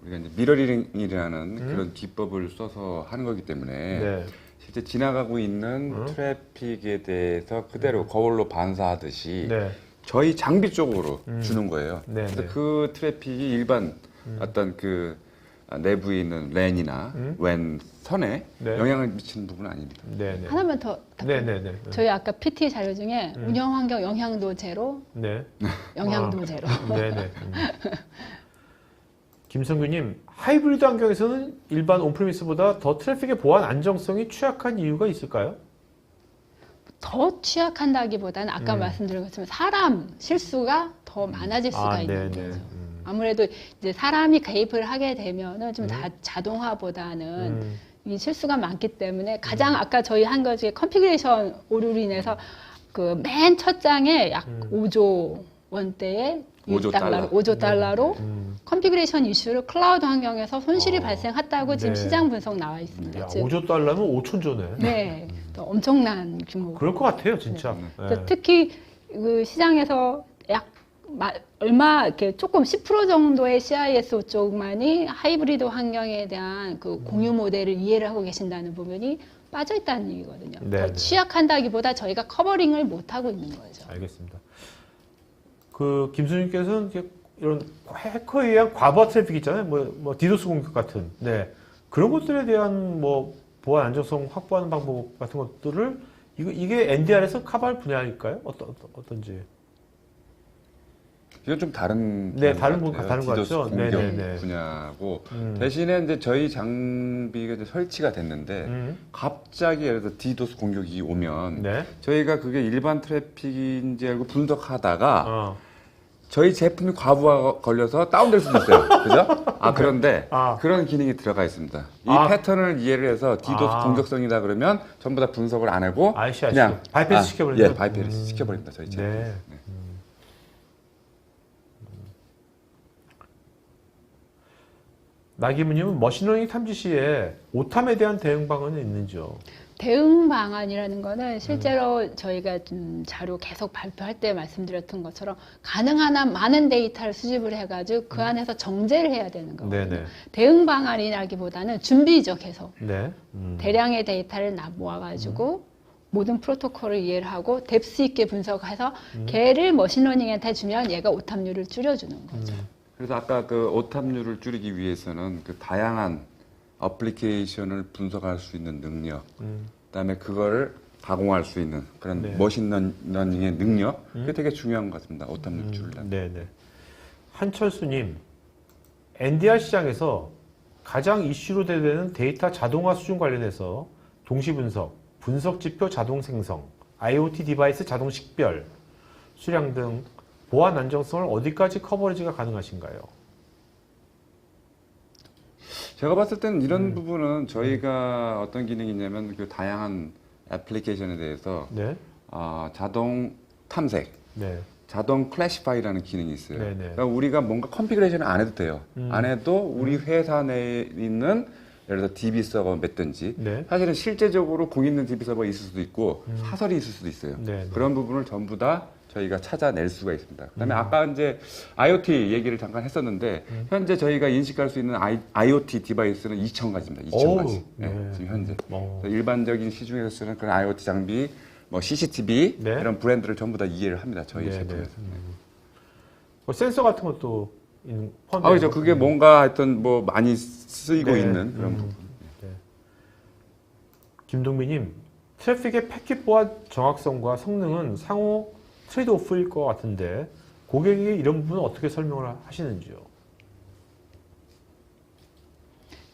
Speaker 3: 우리가 이제 미러링이라는 그런 기법을 써서 하는 거기 때문에 실제 지나가고 있는 트래픽에 대해서 그대로 거울로 반사하듯이 저희 장비 쪽으로 주는 거예요. 그래서 그 트래픽이 일반 어떤 그 내부에 있는 랜이나 웬 선에 영향을 미치는 부분은 아닙니다.
Speaker 2: 하나만 더 저희 아까 PT 자료 중에 운영 환경 영향도 제로, 영향도 제로.
Speaker 1: 김성규님, 하이브리드 환경에서는 일반 온프리미스보다 더 트래픽의 보안 안정성이 취약한 이유가 있을까요?
Speaker 2: 더 취약한다기보다는 아까 말씀드린 것처럼 사람 실수가 더 많아질 수가 있는 거죠. 아무래도 이제 사람이 개입을 하게 되면은 좀 자동화보다는 이 실수가 많기 때문에 가장 아까 저희 한 것 중에 컨피그레이션 오류로 인해서 그 맨 첫 장에 약 5조 원대의 5조 달러로 컨피그레이션 이슈를 클라우드 환경에서 손실이 발생했다고 지금 시장 분석 나와 있습니다.
Speaker 1: 5조 달러면 5천조네.
Speaker 2: 네, 엄청난 규모.
Speaker 1: 그럴 것 같아요, 진짜.
Speaker 2: 특히 그 시장에서 얼마 이렇게 조금 10% 정도의 CIS 쪽만이 하이브리드 환경에 대한 그 공유 모델을 이해를 하고 계신다는 부분이 빠져 있다는 얘기거든요. 더 취약한다기보다 저희가 커버링을 못 하고 있는 거죠.
Speaker 1: 알겠습니다. 그 김수님께서는 이런 해커에 의한 과부하 트래픽 있잖아요. 뭐 디도스 공격 같은. 그런 것들에 대한 뭐 보안 안정성 확보하는 방법 같은 것들을 이게 NDR에서 커버할 분야일까요? 어떤지.
Speaker 3: 이건 좀 다른
Speaker 1: 다른 것 같죠.
Speaker 3: 공격 분야고 대신에 이제 저희 장비가 이제 설치가 됐는데 갑자기 예를 들어 디도스 공격이 오면 저희가 그게 일반 트래픽인지 알고 분석하다가 저희 제품이 과부하 걸려서 다운될 수도 있어요. 그죠? 그런데 그런 기능이 들어가 있습니다. 이 패턴을 이해를 해서 디도스 공격성이다 그러면 전부 다 분석을 안 하고 그냥
Speaker 1: 바이패스 시켜버립니다.
Speaker 3: 예, 바이패스 시켜버립니다. 저희 제품.
Speaker 1: 네. 나기무님은 머신러닝 탐지 시에 오탐에 대한 대응 방안은 있는지요?
Speaker 2: 대응 방안이라는 거는 실제로 저희가 좀 자료 계속 발표할 때 말씀드렸던 것처럼 가능한 한 많은 데이터를 수집을 해가지고 그 안에서 정제를 해야 되는 거거든요.
Speaker 1: 네네.
Speaker 2: 대응 방안이라기보다는 준비죠, 계속.
Speaker 1: 네.
Speaker 2: 대량의 데이터를 모아가지고 모든 프로토콜을 이해를 하고 뎁스 있게 분석해서 걔를 머신러닝한테 주면 얘가 오탐률을 줄여주는 거죠.
Speaker 3: 그래서 아까 그 오탐률을 줄이기 위해서는 그 다양한 어플리케이션을 분석할 수 있는 능력, 그다음에 그거를 가공할 수 있는 그런
Speaker 1: 네.
Speaker 3: 머신러닝의 능력, 그게 되게 중요한 것 같습니다. 오탐률 줄이려면.
Speaker 1: 네네. 한철수님, NDR 시장에서 가장 이슈로 되는 데이터 자동화 수준 관련해서 동시 분석, 분석 지표 자동 생성, IoT 디바이스 자동 식별, 수량 등 보안 안정성을 어디까지 커버리지가 가능하신가요?
Speaker 3: 제가 봤을 때는 이런 부분은 저희가 어떤 기능이 있냐면 그 다양한 애플리케이션에 대해서
Speaker 1: 네.
Speaker 3: 자동 탐색,
Speaker 1: 네.
Speaker 3: 자동 클래시파이라는 기능이 있어요.
Speaker 1: 네네.
Speaker 3: 그러니까 우리가 뭔가 컨피그레이션을 안 해도 돼요. 안 해도 우리 회사 내에 있는 예를 들어 DB 서버 맺든지
Speaker 1: 네.
Speaker 3: 사실은 실제적으로 공 있는 DB 서버가 있을 수도 있고 사설이 있을 수도 있어요.
Speaker 1: 네네.
Speaker 3: 그런 부분을 전부 다 저희가 찾아낼 수가 있습니다. 그다음에 아까 이제 IoT 얘기를 잠깐 했었는데 현재 저희가 인식할 수 있는 IoT 디바이스는 2,000가지입니다. 2,000가지. 네, 지금 현재. 일반적인 시중에서 쓰는 그런 IoT 장비, 뭐 CCTV
Speaker 1: 네.
Speaker 3: 이런 브랜드를 전부 다 이해를 합니다. 저희
Speaker 1: 네네.
Speaker 3: 제품에서.
Speaker 1: 뭐 센서 같은 것도 포함되어
Speaker 3: 그렇죠. 그게 뭔가 하여튼 뭐 많이 쓰이고
Speaker 1: 네.
Speaker 3: 있는 그런 부분.
Speaker 1: 네. 김동민님, 트래픽의 패킷 보안 정확성과 성능은 상호 트레이드오프일 것 같은데 고객이 이런 부분은 어떻게 설명을 하시는지요?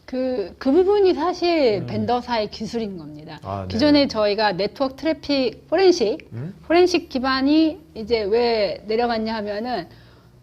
Speaker 2: 그 부분이 사실 벤더사의 기술인 겁니다.
Speaker 1: 네.
Speaker 2: 기존에 저희가 네트워크 트래픽 포렌식 기반이 이제 왜 내려갔냐 하면은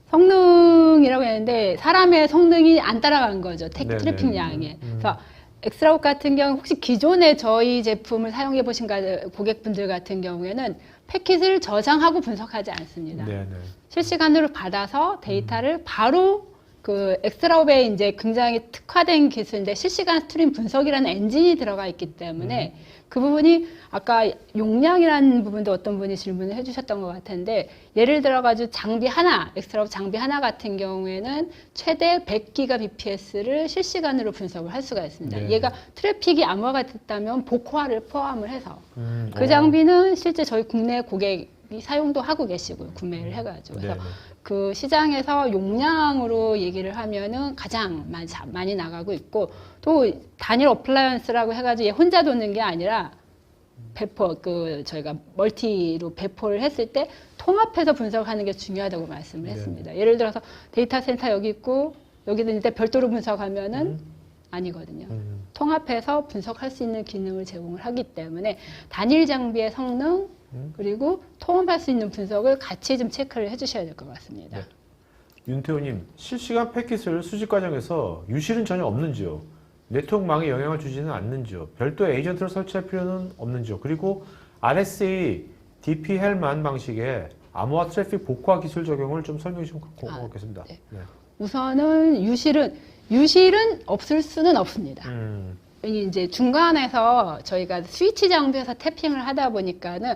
Speaker 2: 성능이라고 했는데 사람의 성능이 안 따라간 거죠. 트래픽 양에. 그래서 엑스라웃 같은 경우 혹시 기존에 저희 제품을 사용해 보신 고객분들 같은 경우에는 패킷을 저장하고 분석하지 않습니다.
Speaker 1: 네네.
Speaker 2: 실시간으로 받아서 데이터를 바로 그 엑스라웃에 이제 굉장히 특화된 기술인데 실시간 스트림 분석이라는 엔진이 들어가 있기 때문에 그 부분이 아까 용량이라는 부분도 어떤 분이 질문을 해주셨던 것 같은데 예를 들어가지고 장비 하나, 엑스라웃 장비 하나 같은 경우에는 최대 100기가 bps를 실시간으로 분석을 할 수가 있습니다.
Speaker 1: 네.
Speaker 2: 얘가 트래픽이 암호화가 됐다면 복호화를 포함을 해서 그 장비는 실제 저희 국내 고객이 사용도 하고 계시고요. 구매를 해가지고. 그래서 그 시장에서 용량으로 얘기를 하면은 가장 많이 나가고 있고 또 단일 어플라이언스라고 해가지고 얘 혼자 도는 게 아니라 배포 저희가 멀티로 배포를 했을 때 통합해서 분석하는 게 중요하다고 말씀을 했습니다. 예를 들어서 데이터 센터 여기 있고 여기도 있는데 별도로 분석하면은 아니거든요. 통합해서 분석할 수 있는 기능을 제공을 하기 때문에 단일 장비의 성능 그리고 통합할 수 있는 분석을 같이 좀 체크를 해주셔야 될 것 같습니다.
Speaker 1: 네. 윤태호님, 실시간 패킷을 수집 과정에서 유실은 전혀 없는지요? 네트워크망에 영향을 주지는 않는지요? 별도 에이전트를 설치할 필요는 없는지요? 그리고 RSA DP 헬만 방식의 암호화 트래픽 복화 기술 적용을 좀 설명해 주시면 고맙겠습니다.
Speaker 2: 네.
Speaker 1: 네.
Speaker 2: 우선은 유실은 없을 수는 없습니다. 이제 중간에서 저희가 스위치 장비에서 태핑을 하다 보니까는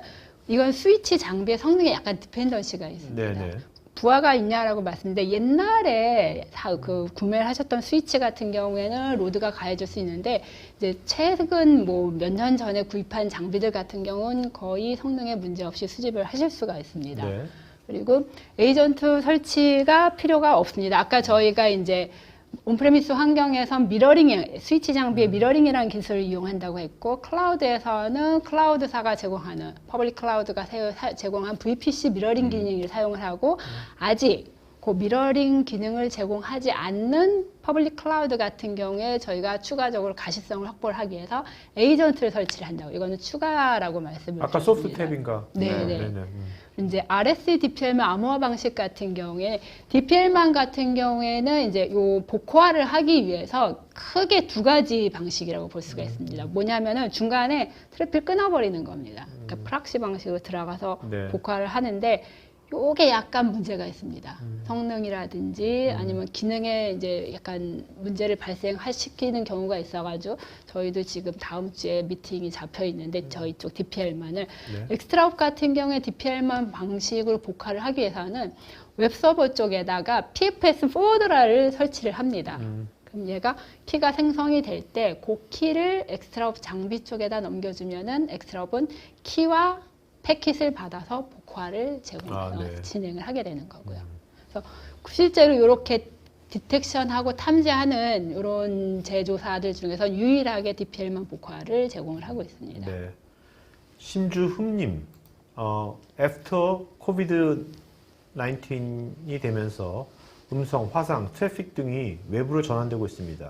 Speaker 2: 이건 스위치 장비의 성능에 약간 디펜던시가 있습니다.
Speaker 1: 네네.
Speaker 2: 부하가 있냐라고 말씀드렸는데 옛날에 그 구매를 하셨던 스위치 같은 경우에는 로드가 가해질 수 있는데 이제 최근 뭐 몇 년 전에 구입한 장비들 같은 경우는 거의 성능에 문제 없이 수집을 하실 수가 있습니다.
Speaker 1: 네.
Speaker 2: 그리고 에이전트 설치가 필요가 없습니다. 아까 저희가 이제 온프레미스 환경에서 스위치 장비의 미러링이라는 기술을 이용한다고 했고 클라우드에서는 클라우드사가 제공하는 퍼블릭 클라우드가 제공한 VPC 미러링 기능을 사용을 하고 아직 그 미러링 기능을 제공하지 않는 퍼블릭 클라우드 같은 경우에 저희가 추가적으로 가시성을 확보를 하기 위해서 에이전트를 설치를 한다고. 이거는 추가라고 말씀을
Speaker 1: 아까
Speaker 2: 드렸습니다.
Speaker 1: 소프트 탭인가?
Speaker 2: 네. 이제 RSC DPL만 암호화 방식 같은 경우에 DPL만 같은 경우에는 이제 요 복호화를 하기 위해서 크게 두 가지 방식이라고 볼 수가 있습니다. 뭐냐면은 중간에 트래픽 끊어버리는 겁니다. 그러니까 프락시 방식으로 들어가서
Speaker 1: 네.
Speaker 2: 복호화를 하는데 요게 약간 문제가 있습니다. 성능이라든지 아니면 기능에 이제 약간 문제를 발생시키는 경우가 있어가지고 저희도 지금 다음 주에 미팅이 잡혀 있는데 저희 쪽 DPL만을 엑스트라업 같은 경우에 DPL만 방식으로 복화를 하기 위해서는 웹서버 쪽에다가 PFS 포워더를 설치를 합니다. 그럼 얘가 키가 생성이 될 때 그 키를 엑스트라업 장비 쪽에다 넘겨주면은 엑스트라업은 키와 패킷을 받아서 복화를 진행을 하게 되는 거고요. 그래서 실제로 이렇게 디텍션하고 탐지하는 이런 제조사들 중에서 유일하게 DPL만 복화를 제공을 하고 있습니다.
Speaker 1: 네. 신주흠님, 애프터 코비드 19이 되면서 음성, 화상, 트래픽 등이 외부로 전환되고 있습니다.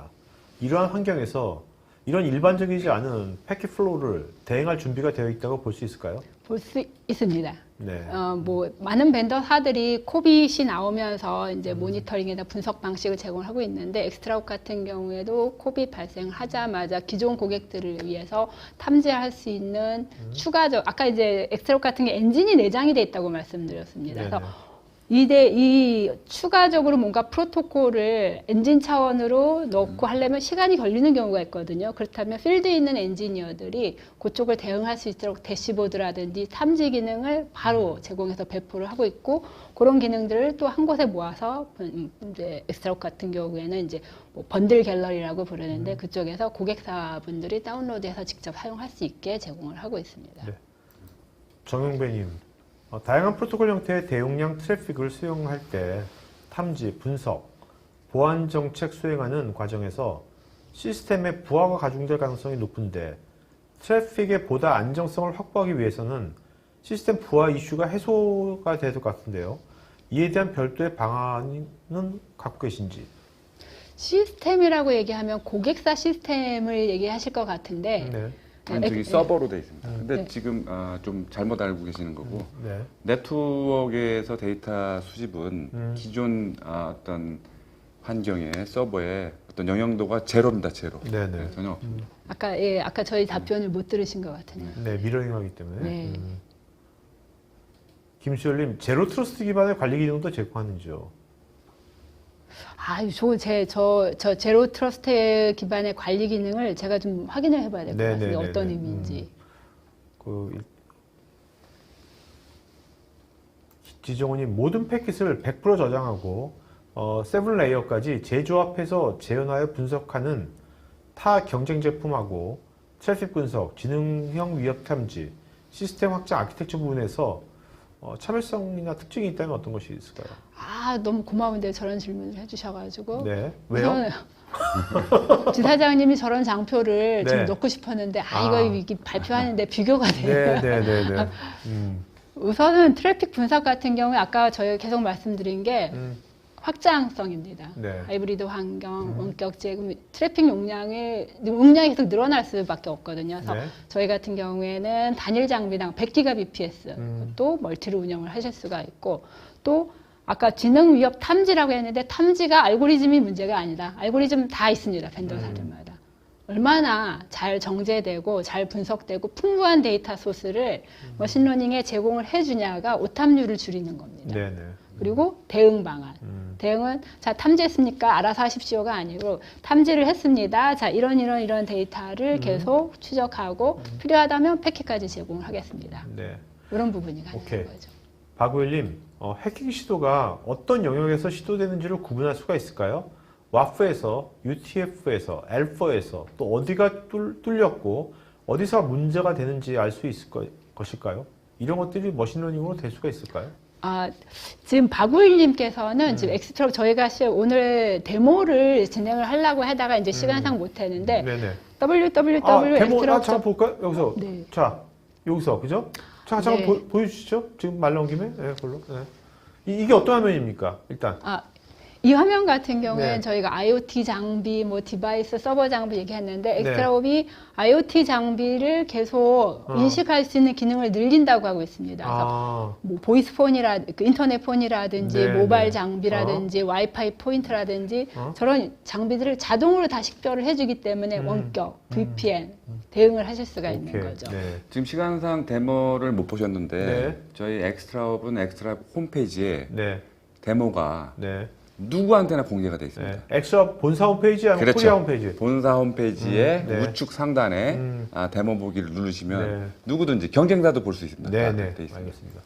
Speaker 1: 이러한 환경에서 이런 일반적이지 않은 패킷 플로우를 대행할 준비가 되어 있다고 볼 수 있을까요?
Speaker 2: 볼 수 있습니다.
Speaker 1: 네.
Speaker 2: 뭐 많은 벤더사들이 코빗이 나오면서 이제 모니터링이나 분석 방식을 제공하고 있는데 엑스트라업 같은 경우에도 코빗 발생하자마자 기존 고객들을 위해서 탐지할 수 있는 추가적 아까 이제 엑스트라업 같은 게 엔진이 내장이 돼 있다고 말씀드렸습니다.
Speaker 1: 네네.
Speaker 2: 그래서 이 추가적으로 뭔가 프로토콜을 엔진 차원으로 넣고 하려면 시간이 걸리는 경우가 있거든요. 그렇다면 필드에 있는 엔지니어들이 그쪽을 대응할 수 있도록 대시보드라든지 탐지 기능을 바로 제공해서 배포를 하고 있고 그런 기능들을 또 한 곳에 모아서 이제 엑스트라업 같은 경우에는 이제 뭐 번들 갤러리라고 부르는데 그쪽에서 고객사분들이 다운로드해서 직접 사용할 수 있게 제공을 하고 있습니다.
Speaker 1: 네. 정용배님. 다양한 프로토콜 형태의 대용량 트래픽을 수용할 때 탐지, 분석, 보안 정책 수행하는 과정에서 시스템의 부하가 가중될 가능성이 높은데 트래픽의 보다 안정성을 확보하기 위해서는 시스템 부하 이슈가 해소가 될 것 같은데요. 이에 대한 별도의 방안은 갖고 계신지?
Speaker 2: 시스템이라고 얘기하면 고객사 시스템을 얘기하실 것 같은데
Speaker 1: 네.
Speaker 3: 저기 서버로 돼 있습니다. 근데 지금 좀 잘못 알고 계시는 거고
Speaker 1: 네.
Speaker 3: 네트워크에서 데이터 수집은 기존 어떤 환경의 서버에 어떤 영향도가 제로입니다. 제로.
Speaker 1: 네네.
Speaker 3: 전혀 없습니다.
Speaker 2: 아까 저희 답변을 못 들으신 것 같으네요.
Speaker 1: 네, 미러링하기 때문에.
Speaker 2: 네.
Speaker 1: 김수열님, 제로 트러스트 기반의 관리 기능도 제공하는지요?
Speaker 2: 저 제로 트러스트 기반의 관리 기능을 제가 좀 확인을 해봐야 될 것 같습니다. 어떤 의미인지.
Speaker 1: 지정원님, 모든 패킷을 100% 저장하고 7레이어까지 재조합해서 재현하여 분석하는 타 경쟁 제품하고 트래픽 분석, 지능형 위협 탐지, 시스템 확장 아키텍처 부분에서 차별성이나 특징이 있다면 어떤 것이 있을까요?
Speaker 2: 너무 고마운데 저런 질문을 해주셔가지고.
Speaker 1: 네. 왜요?
Speaker 2: 지사장님이 저런 장표를
Speaker 1: 네.
Speaker 2: 좀 넣고 싶었는데, 이거 발표하는데 비교가 돼요.
Speaker 1: 네.
Speaker 2: 우선은 트래픽 분석 같은 경우에 아까 저희 계속 말씀드린 게 확장성입니다.
Speaker 1: 네.
Speaker 2: 하이브리드 환경, 원격 제공, 트래픽 용량이 계속 늘어날 수밖에 없거든요. 그래서 저희 같은 경우에는 단일 장비당 100GBps 또 멀티로 운영을 하실 수가 있고 또 아까 지능 위협 탐지라고 했는데 탐지가 알고리즘이 문제가 아니다. 알고리즘 다 있습니다. 벤더사들마다. 얼마나 잘 정제되고 잘 분석되고 풍부한 데이터 소스를 머신러닝에 제공을 해주냐가 오탐률을 줄이는 겁니다.
Speaker 1: 네네.
Speaker 2: 그리고 대응 방안. 대응은 자 탐지했습니까? 알아서 하십시오가 아니고 탐지를 했습니다. 자 이런 데이터를 계속 추적하고 필요하다면 패킷까지 제공을 하겠습니다.
Speaker 1: 네.
Speaker 2: 이런 부분이 가능한 거죠.
Speaker 1: 박우일님, 해킹 시도가 어떤 영역에서 시도되는지를 구분할 수가 있을까요? 와프에서, UTF에서, 엘퍼에서 또 어디가 뚫렸고 어디서 문제가 되는지 알 수 있을 것일까요? 이런 것들이 머신러닝으로 될 수가 있을까요?
Speaker 2: 지금 박우일님께서는 지금 엑스트라 저희가 오늘 데모를 진행을 하려고 하다가 이제 시간상 못 했는데 www
Speaker 1: 데모 잠깐 볼까요? 여기서
Speaker 2: 네.
Speaker 1: 자 여기서 그죠? 잠깐 보여주시죠. 지금 말 나온 김에 그걸로. 네. 이게 어떤 화면입니까? 일단.
Speaker 2: 이 화면 같은 경우에는
Speaker 1: 네.
Speaker 2: 저희가 IoT 장비, 뭐 디바이스, 서버 장비 얘기했는데
Speaker 1: 네.
Speaker 2: 엑스트라옵이 IoT 장비를 계속 인식할 수 있는 기능을 늘린다고 하고 있습니다. 그래서 뭐 보이스폰이라 인터넷 폰이라든지
Speaker 1: 네,
Speaker 2: 모바일
Speaker 1: 네.
Speaker 2: 장비라든지 와이파이 포인트라든지 저런 장비들을 자동으로 다 식별을 해주기 때문에 원격 VPN 대응을 하실 수가 있는 거죠.
Speaker 1: 네.
Speaker 3: 지금 시간상 데모를 못 보셨는데
Speaker 1: 네.
Speaker 3: 저희 엑스트라옵은 엑스트라옵 홈페이지에
Speaker 1: 네.
Speaker 3: 데모가
Speaker 1: 네.
Speaker 3: 누구한테나 공개가 돼 있습니다.
Speaker 1: 네. 엑스트라 본사 홈페이지 아니면
Speaker 3: 그렇죠.
Speaker 1: 코리아 홈페이지?
Speaker 3: 본사 홈페이지에
Speaker 1: 네.
Speaker 3: 우측 상단에 데모 보기를 누르시면
Speaker 1: 네.
Speaker 3: 누구든지 경쟁자도 볼 수 있습니다.
Speaker 1: 네,
Speaker 3: 다
Speaker 1: 네.
Speaker 3: 돼 있습니다.
Speaker 1: 알겠습니다.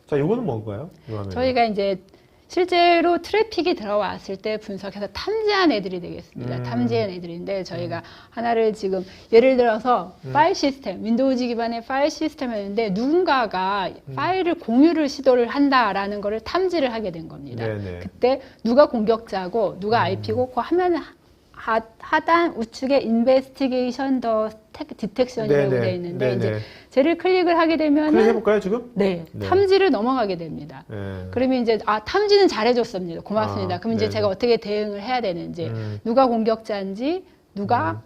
Speaker 1: 자, 요거는 뭔가요? 이 화면은?
Speaker 2: 저희가 이제 실제로 트래픽이 들어왔을 때 분석해서 탐지한 애들이 되겠습니다. 탐지한 애들인데 저희가 하나를 지금 예를 들어서 파일 시스템, 윈도우즈 기반의 파일 시스템이었는데 누군가가 파일을 공유를 시도를 한다라는 거를 탐지를 하게 된 겁니다.
Speaker 1: 네네.
Speaker 2: 그때 누가 공격자고 누가 IP고 그 화면 하단 우측에 인베스티게이션 더 디텍션이라고
Speaker 1: 네네.
Speaker 2: 되어 있는데
Speaker 1: 네네.
Speaker 2: 이제 쟤를 클릭을 하게 되면
Speaker 1: 클릭해볼까요, 지금?
Speaker 2: 네,
Speaker 1: 네.
Speaker 2: 탐지를 넘어가게 됩니다.
Speaker 1: 네.
Speaker 2: 그러면 이제 탐지는 잘해줬습니다. 고맙습니다. 그럼 이제
Speaker 1: 네네.
Speaker 2: 제가 어떻게 대응을 해야 되는지 누가 공격자인지 누가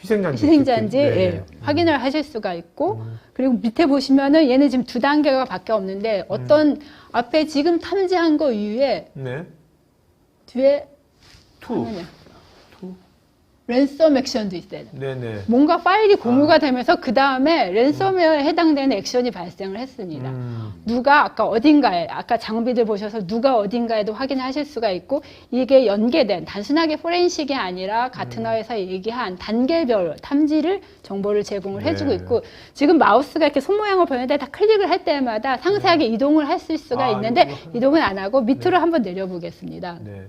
Speaker 2: 희생자인지 예, 확인을 하실 수가 있고 그리고 밑에 보시면은 얘는 지금 2단계가 밖에 없는데 어떤 앞에 지금 탐지한 거 이후에
Speaker 1: 네.
Speaker 2: 뒤에
Speaker 1: 투.
Speaker 2: 랜섬 액션도 있어요.
Speaker 1: 네네.
Speaker 2: 뭔가 파일이 공유가 되면서 그 다음에 랜섬웨어에 해당되는 액션이 발생을 했습니다. 누가 아까 어딘가에 아까 장비들 보셔서 누가 어딘가에도 확인하실 수가 있고 이게 연계된 단순하게 포렌식이 아니라 가트너에서 얘기한 단계별 탐지를 정보를 제공을 해주고 있고 지금 마우스가 이렇게 손 모양을 보이는데 다 클릭을 할 때마다 상세하게 이동을 할 수가 있는데 이동은 안 하고 밑으로 한번 내려보겠습니다.
Speaker 1: 네.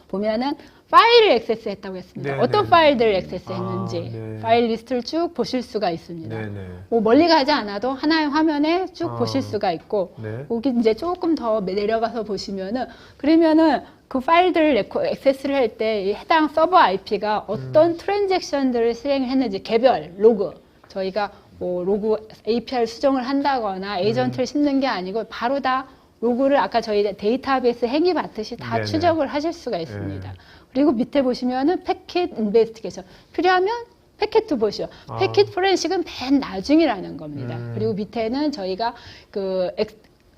Speaker 2: 보면은 파일을 액세스했다고 했습니다.
Speaker 1: 네네.
Speaker 2: 어떤 파일들을 액세스했는지
Speaker 1: 네.
Speaker 2: 파일 리스트를 쭉 보실 수가 있습니다.
Speaker 1: 네네.
Speaker 2: 뭐 멀리 가지 않아도 하나의 화면에 쭉 보실 수가 있고
Speaker 1: 네.
Speaker 2: 여기 이제 조금 더 내려가서 보시면은 그러면은 그 파일들을 액세스를 할 때 해당 서버 IP가 어떤 트랜잭션들을 수행했는지 개별 로그 저희가 뭐 로그 API를 수정을 한다거나 에이전트를 씹는 게 아니고 바로 다 로그를 아까 저희 데이터베이스 행위 받듯이 다
Speaker 1: 네네.
Speaker 2: 추적을 하실 수가 있습니다.
Speaker 1: 네.
Speaker 2: 그리고 밑에 보시면은 패킷 인베스티게이션 필요하면 패킷도 보시오. 패킷 포렌식은 맨 나중이라는 겁니다. 그리고 밑에는 저희가 그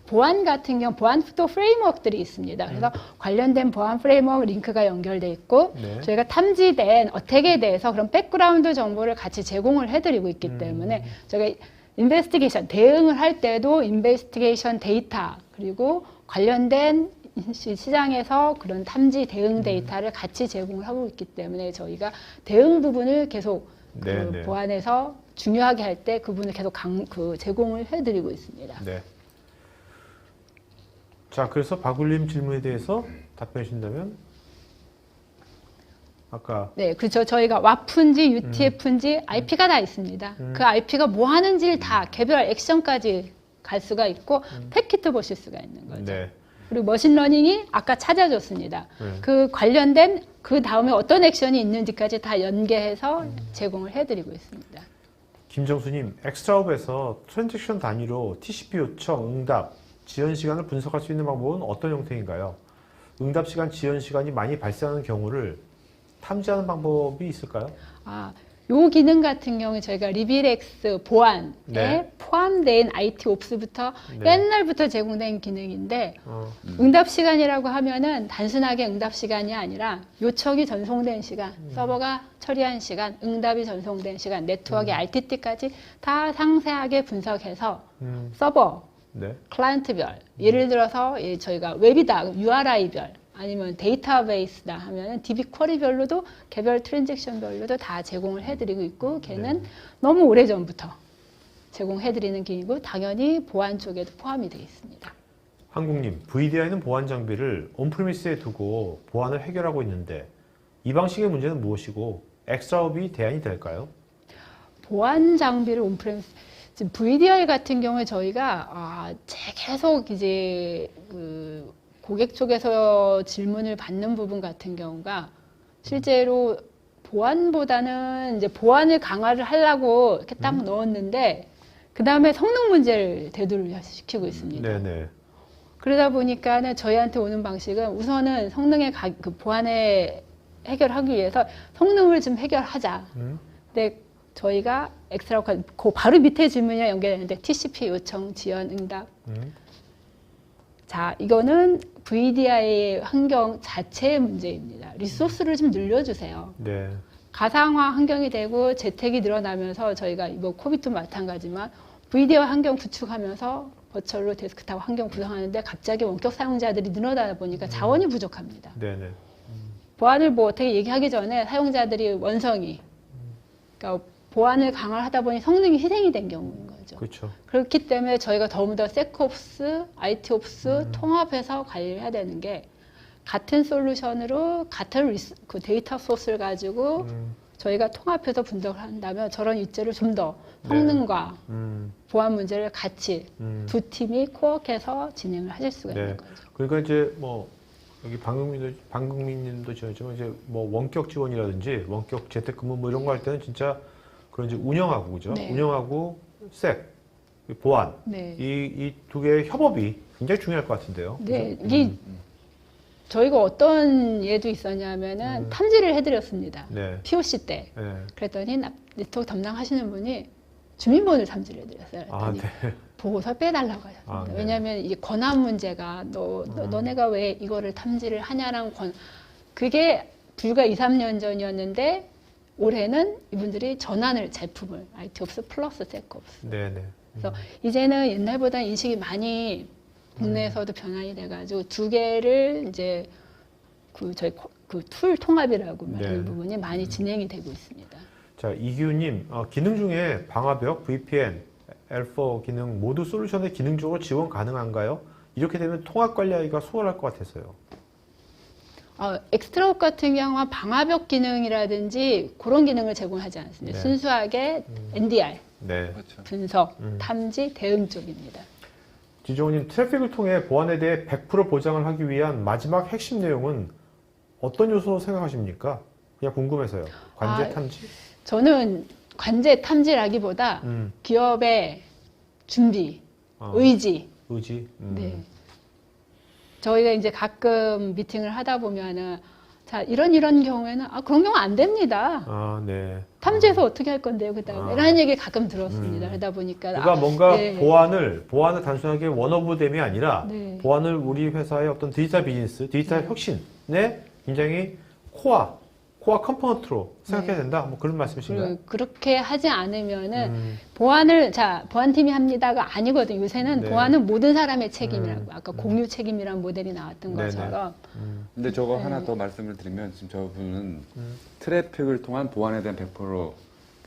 Speaker 2: 보안 같은 경우 보안 또 프레임워크들이 있습니다. 그래서 관련된 보안 프레임워크 링크가 연결돼 있고
Speaker 1: 네.
Speaker 2: 저희가 탐지된 어택에 대해서 그런 백그라운드 정보를 같이 제공을 해드리고 있기 때문에 저희가 인베스티게이션 대응을 할 때도 인베스티게이션 데이터 그리고 관련된 시장에서 그런 탐지 대응 데이터를 같이 제공을 하고 있기 때문에 저희가 대응 부분을 계속 그 보안에서 중요하게 할 때 그 부분을 계속 제공을 해드리고 있습니다.
Speaker 1: 네. 자, 그래서 박울림 질문에 대해서 답변해 주신다면 아까
Speaker 2: 네, 그렇죠. 저희가 와프인지 UTF인지 IP가 다 있습니다. 그 IP가 뭐 하는지를 다 개별 액션까지 갈 수가 있고 패킷도 보실 수가 있는 거죠.
Speaker 1: 네.
Speaker 2: 그리고 머신러닝이 아까 찾아줬습니다. 그 관련된 그 다음에 어떤 액션이 있는지까지 다 연계해서 제공을 해드리고 있습니다.
Speaker 1: 김정수님, 엑스트라옵에서 트랜잭션 단위로 TCP 요청, 응답, 지연 시간을 분석할 수 있는 방법은 어떤 형태인가요? 응답 시간, 지연 시간이 많이 발생하는 경우를 탐지하는 방법이 있을까요?
Speaker 2: 요 기능 같은 경우에 저희가 리빌엑스 보안에
Speaker 1: 네.
Speaker 2: 포함된 IT 옵스부터
Speaker 1: 네.
Speaker 2: 옛날부터 제공된 기능인데 응답 시간이라고 하면은 단순하게 응답 시간이 아니라 요청이 전송된 시간, 서버가 처리한 시간, 응답이 전송된 시간, 네트워크의 RTT까지 다 상세하게 분석해서 서버,
Speaker 1: 네.
Speaker 2: 클라이언트별, 예를 들어서 저희가 웹이다, URI별 아니면 데이터베이스다 하면 DB 쿼리별로도 개별 트랜잭션별로도 다 제공을 해드리고 있고 걔는 너무 오래전부터 제공해드리는 기능이고 당연히 보안 쪽에도 포함이 되어 있습니다.
Speaker 1: 한국님, VDI는 보안 장비를 온프리미스에 두고 보안을 해결하고 있는데 이 방식의 문제는 무엇이고 엑스트라옵이 대안이 될까요?
Speaker 2: 보안 장비를 온프리미스 지금 VDI 같은 경우에 저희가 계속 이제 그 고객 쪽에서 질문을 받는 부분 같은 경우가 실제로 보안보다는 이제 보안을 강화를 하려고 이렇게 딱 넣었는데 그 다음에 성능 문제를 대두를 시키고 있습니다.
Speaker 1: 네네.
Speaker 2: 그러다 보니까는 저희한테 오는 방식은 우선은 성능의 그 보안에 해결하기 위해서 성능을 좀 해결하자. 근데 저희가 엑스트라 그 바로 밑에 질문이 연결되는데 TCP 요청 지연 응답. 자, 이거는 VDI 환경 자체의 문제입니다. 리소스를 좀 늘려주세요.
Speaker 1: 네.
Speaker 2: 가상화 환경이 되고 재택이 늘어나면서 저희가 뭐 코비도 마찬가지만 VDI 환경 구축하면서 버추얼로 데스크탑 환경 구성하는데 갑자기 원격 사용자들이 늘어나다 보니까 자원이 부족합니다.
Speaker 1: 네네.
Speaker 2: 보안을 뭐 어떻게 얘기하기 전에 사용자들이 원성이, 그러니까 보안을 강화를 하다 보니 성능이 희생이 된 경우인 거죠.
Speaker 1: 그렇죠.
Speaker 2: 그렇기 때문에 저희가 더욱더 세크옵스, IT옵스 통합해서 관리를 해야 되는 게 같은 솔루션으로 같은 그 데이터 소스를 가지고 저희가 통합해서 분석을 한다면 저런 위치를 좀 더 성능과 보안 문제를 같이 두 팀이 코어해서 진행을 하실 수가 있는 거죠.
Speaker 1: 그러니까 이제 뭐 여기 방금민님도 지었지만 이제 뭐 원격 지원이라든지 원격 재택근무 뭐 이런 거 할 때는 진짜 그런 이제 운영하고 그죠?
Speaker 2: 네.
Speaker 1: 운영하고 보안
Speaker 2: 네.
Speaker 1: 이 두 개의 협업이 굉장히 중요할 것 같은데요.
Speaker 2: 네, 이 저희가 어떤 예도 있었냐면은 탐지를 해드렸습니다.
Speaker 1: 네.
Speaker 2: POC 때.
Speaker 1: 네.
Speaker 2: 그랬더니 네트워크 담당하시는 분이 주민번호를 탐지를 해드렸어요.
Speaker 1: 아,
Speaker 2: 그랬더니
Speaker 1: 네.
Speaker 2: 보고서 빼달라고 하셨습니다.
Speaker 1: 아, 네.
Speaker 2: 왜냐하면 이게 권한 문제가 너네가 왜 이거를 탐지를 하냐라는 그게 불과 2, 3년 전이었는데 올해는 이분들이 전환을 제품을 IT옵스 플러스 세크옵스.
Speaker 1: 네네.
Speaker 2: 그래서 이제는 옛날보다 인식이 많이 국내에서도 변환이 돼가지고 두 개를 이제 그 저희 그 툴 통합이라고 말하는 부분이 많이 진행이 되고 있습니다.
Speaker 1: 자, 이규님, 기능 중에 방화벽, VPN, L4 기능 모두 솔루션의 기능적으로 지원 가능한가요? 이렇게 되면 통합 관리하기가 수월할 것 같아서요.
Speaker 2: 엑스트라옥 같은 경우는 방화벽 기능이라든지 그런 기능을 제공하지 않습니다.
Speaker 1: 네.
Speaker 2: 순수하게 NDR,
Speaker 1: 네.
Speaker 3: 그렇죠.
Speaker 2: 분석, 탐지, 대응 쪽입니다.
Speaker 1: 지종님, 트래픽을 통해 보안에 대해 100% 보장을 하기 위한 마지막 핵심 내용은 어떤 요소 생각하십니까? 그냥 궁금해서요. 관제 탐지?
Speaker 2: 저는 관제 탐지라기보다 기업의 준비, 의지.
Speaker 1: 의지?
Speaker 2: 네. 저희가 이제 가끔 미팅을 하다 보면은 자, 이런 경우에는 그런 경우 안 됩니다.
Speaker 1: 네.
Speaker 2: 탐지해서 어떻게 할 건데요, 그다음에 이런 얘기 가끔 들었습니다. 그러다 보니까
Speaker 1: 그러니까 뭔가
Speaker 2: 네.
Speaker 1: 보안을 단순하게 원오브댐이 아니라
Speaker 2: 네.
Speaker 1: 보안을 우리 회사의 어떤 디지털 비즈니스, 디지털 혁신에 굉장히 코어 컴포넌트로 생각해야 된다. 뭐 그런 말씀이신가요?
Speaker 2: 그렇게 하지 않으면은 보안팀이 합니다가 아니거든요. 요새는
Speaker 1: 네.
Speaker 2: 보안은 모든 사람의 책임이라고 아까 공유 책임이라는 모델이 나왔던
Speaker 1: 네네.
Speaker 2: 것처럼.
Speaker 3: 근데 저거 하나 더 말씀을 드리면 지금 저분은 트래픽을 통한 보안에 대한 100%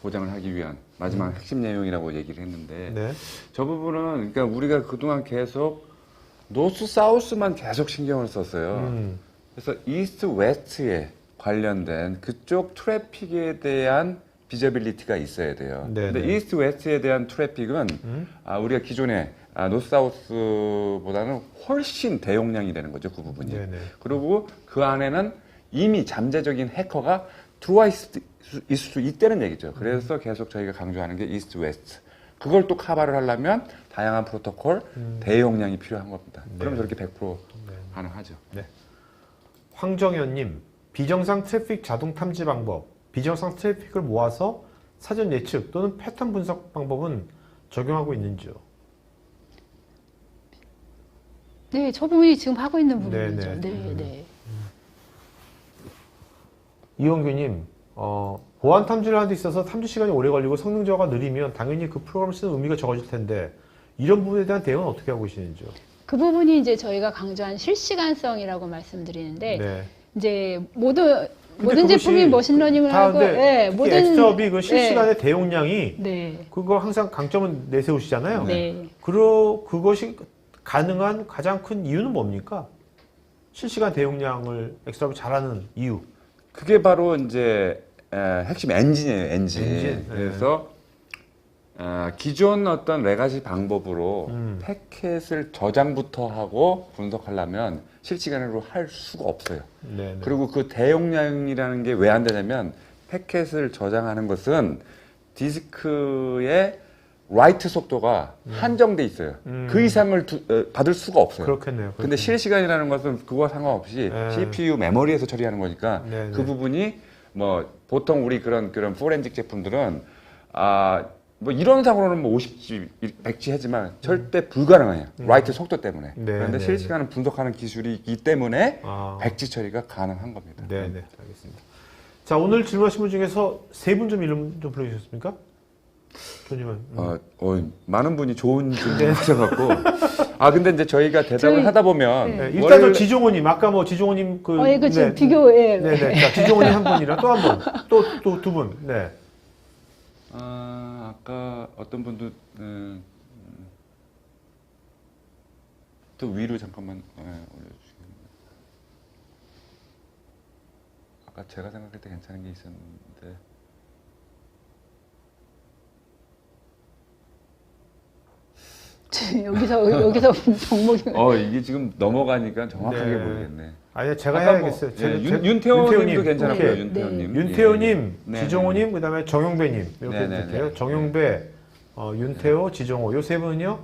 Speaker 3: 보장을 하기 위한 마지막 핵심 내용이라고 얘기를 했는데
Speaker 1: 네.
Speaker 3: 저 부분은 그러니까 우리가 그동안 계속 노스 사우스만 계속 신경을 썼어요. 그래서 이스트 웨스트에 관련된 그쪽 트래픽에 대한 비저빌리티가 있어야 돼요.
Speaker 1: 네네.
Speaker 3: 근데 이스트 웨스트에 대한 트래픽은 우리가 기존에 노스 사우스보다는 훨씬 대용량이 되는 거죠, 그 부분이.
Speaker 1: 네네.
Speaker 3: 그리고 그 안에는 이미 잠재적인 해커가 들어와 있을 수 있다는 얘기죠. 그래서 계속 저희가 강조하는 게 이스트 웨스트. 그걸 또 커버를 하려면 다양한 프로토콜, 대용량이 필요한 겁니다. 그럼 저렇게 100% 가능하죠.
Speaker 1: 네. 황정현님, 비정상 트래픽 자동 탐지 방법, 비정상 트래픽을 모아서 사전 예측 또는 패턴 분석 방법은 적용하고 있는지요?
Speaker 2: 네, 저 부분이 지금 하고 있는 부분이죠.
Speaker 1: 네네.
Speaker 2: 네.
Speaker 1: 이원규님, 보안 탐지를 하는 데 있어서 탐지 시간이 오래 걸리고 성능 저하가 느리면 당연히 그 프로그램을 쓰는 의미가 적어질 텐데 이런 부분에 대한 대응은 어떻게 하고 계시는지요?
Speaker 2: 그 부분이 이제 저희가 강조한 실시간성이라고 말씀드리는데
Speaker 1: 네.
Speaker 2: 이제 모든 제품이 머신러닝을 하고
Speaker 1: 모든 엑스트라업이 그 실시간의 대용량이
Speaker 2: 네.
Speaker 1: 그거 항상 강점은 내세우시잖아요.
Speaker 2: 네.
Speaker 1: 그것이 가능한 가장 큰 이유는 뭡니까? 실시간 대용량을 엑스트라업이 잘하는 이유.
Speaker 3: 그게 바로 이제 핵심 엔진이에요, 엔진. 그래서 기존 어떤 레가시 방법으로 패켓을 저장부터 하고 분석하려면 실시간으로 할 수가 없어요.
Speaker 1: 네네.
Speaker 3: 그리고 그 대용량이라는 게 왜 안 되냐면 패켓을 저장하는 것은 디스크에 라이트 속도가 한정돼 있어요. 그 이상을 받을 수가 없어요.
Speaker 1: 그렇겠네요.
Speaker 3: 근데 실시간이라는 것은 그거와 상관없이 CPU 메모리에서 처리하는 거니까 그 부분이 뭐 보통 우리 그런 포렌식 제품들은 뭐 이론상으로는 뭐 50G, 100G 하지만 절대 불가능해요. 라이트 속도 때문에. 그런데 실시간은 분석하는 기술이 있기 때문에 100G 처리가 가능한 겁니다.
Speaker 1: 네, 알겠습니다. 자, 오늘 질문하신 분 중에서 세 분 좀 이름 좀 불러주셨습니까? 조님은.
Speaker 3: 많은 분이 좋은 질문 하셔갖고. 근데 이제 저희가 대답을 하다 보면.
Speaker 1: 일단 지종호님, 아까 뭐 지종호님
Speaker 2: 이거 지금 비교해.
Speaker 1: 네네. 자, 지종호님 한 분이랑 또 한 분. 또 두 분. 네.
Speaker 3: 아까 어떤 분도, 또 위로 잠깐만 올려주시겠나요? 아까 제가 생각할 때 괜찮은 게 있었는데.
Speaker 2: 여기서 정목이.
Speaker 3: 이게 지금 넘어가니까 정확하게 모르겠네.
Speaker 1: 아니, 제가 해야겠어요.
Speaker 3: 윤태호님도 괜찮고요. 윤태호님.
Speaker 1: 윤태호님, 지종호님, 그다음에 정용배님 이렇게 부탁해요. 정용배, 윤태호, 지종호 요 세 분은요.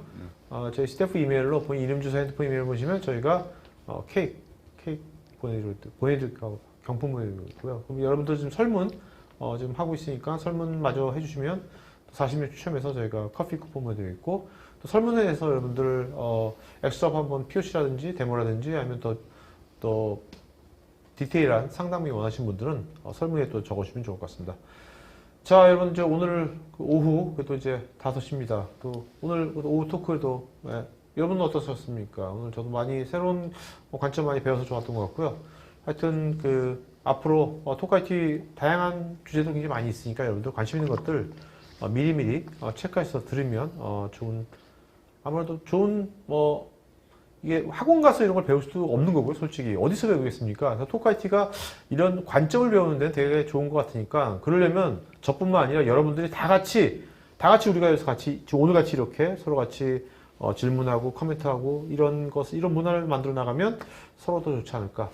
Speaker 1: 저희 스태프 이메일로 본인 이름, 주소, 핸드폰 이메일 보시면 저희가 케이크 보내드릴까요? 경품 보내드리고요. 그럼 여러분들 지금 설문 지금 하고 있으니까 설문 마저 해주시면 40명 추첨해서 저희가 커피 쿠폰 보내드리고 또 설문에 대해서 여러분들 엑스트라 한번 POC라든지 데모라든지 아니면 또 디테일한 상담이 원하시는 분들은 설문에 또 적어주시면 좋을 것 같습니다. 자, 여러분 이제 오늘 오후 또 이제 5시입니다. 또 오늘 오후 토크도 여러분은 어떠셨습니까? 오늘 저도 많이 새로운 관점 많이 배워서 좋았던 것 같고요. 하여튼 앞으로 토크IT 다양한 주제도 굉장히 많이 있으니까 여러분들 관심 있는 것들 미리미리 체크해서 들으면 아무래도 좋은 이게 학원 가서 이런 걸 배울 수도 없는 거고요, 솔직히. 어디서 배우겠습니까? 그래서 토크IT가 이런 관점을 배우는 데는 되게 좋은 것 같으니까, 그러려면 저뿐만 아니라 여러분들이 다 같이 우리가 여기서 오늘 같이 이렇게 서로 같이 질문하고 코멘트하고 이런 문화를 만들어 나가면 서로 더 좋지 않을까.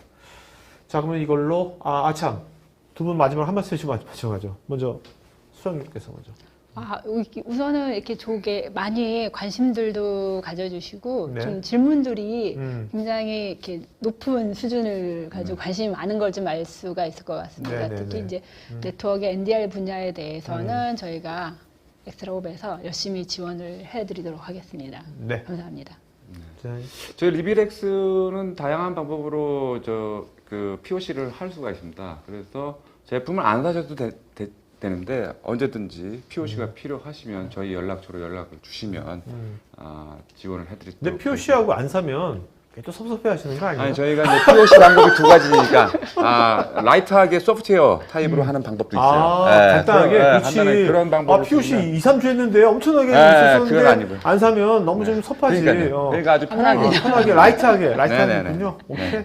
Speaker 1: 자, 그러면 이걸로, 참. 두 분 마지막 한 말씀 해주시면 마지막하죠. 먼저, 수정님께서 먼저.
Speaker 2: 우선은 이렇게 좋게 많이 관심들도 가져주시고 좀 질문들이 굉장히 이렇게 높은 수준을 가지고 관심이 많은 걸 좀 알 수가 있을 것 같습니다. 특히 이제 네트워크의 NDR 분야에 대해서는 저희가 엑스트라옵에서 열심히 지원을 해드리도록 하겠습니다. 네. 감사합니다.
Speaker 3: 저희 리비렉스는 다양한 방법으로 POC를 할 수가 있습니다. 그래서 제품을 안 사셔도 되는데 언제든지 POC가 필요하시면 저희 연락처로 연락을 주시면 지원을 해드리도록.
Speaker 1: 근데 POC하고 안 사면 또 섭섭해 하시는 거 아니에요?
Speaker 3: 아니, 저희가 이제 POC 방법이 두 가지니까 라이트하게 소프트웨어 타입으로 하는 방법도 있어요.
Speaker 1: 간단하게. 그렇지.
Speaker 3: 그런 방법을
Speaker 1: POC 2, 3주 했는데 엄청나게 썼는데 안 사면 너무 좀 섭하지.
Speaker 3: 그러니까 아주 편하게
Speaker 1: 라이트하게 하는군요. 오케이.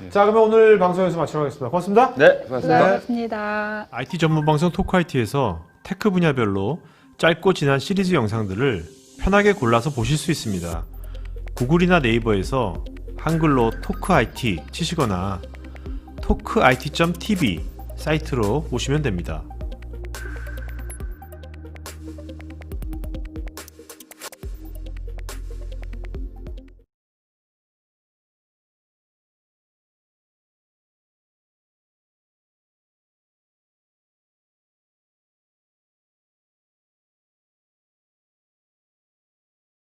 Speaker 1: 자, 그러면 오늘 방송에서 마치도록 하겠습니다. 고맙습니다.
Speaker 3: 네, 고맙습니다.
Speaker 2: 고맙습니다.
Speaker 1: IT 전문 방송 토크IT에서 테크 분야별로 짧고 진한 시리즈 영상들을 편하게 골라서 보실 수 있습니다. 구글이나 네이버에서 한글로 토크IT 치시거나 토크IT.tv 사이트로 오시면 됩니다.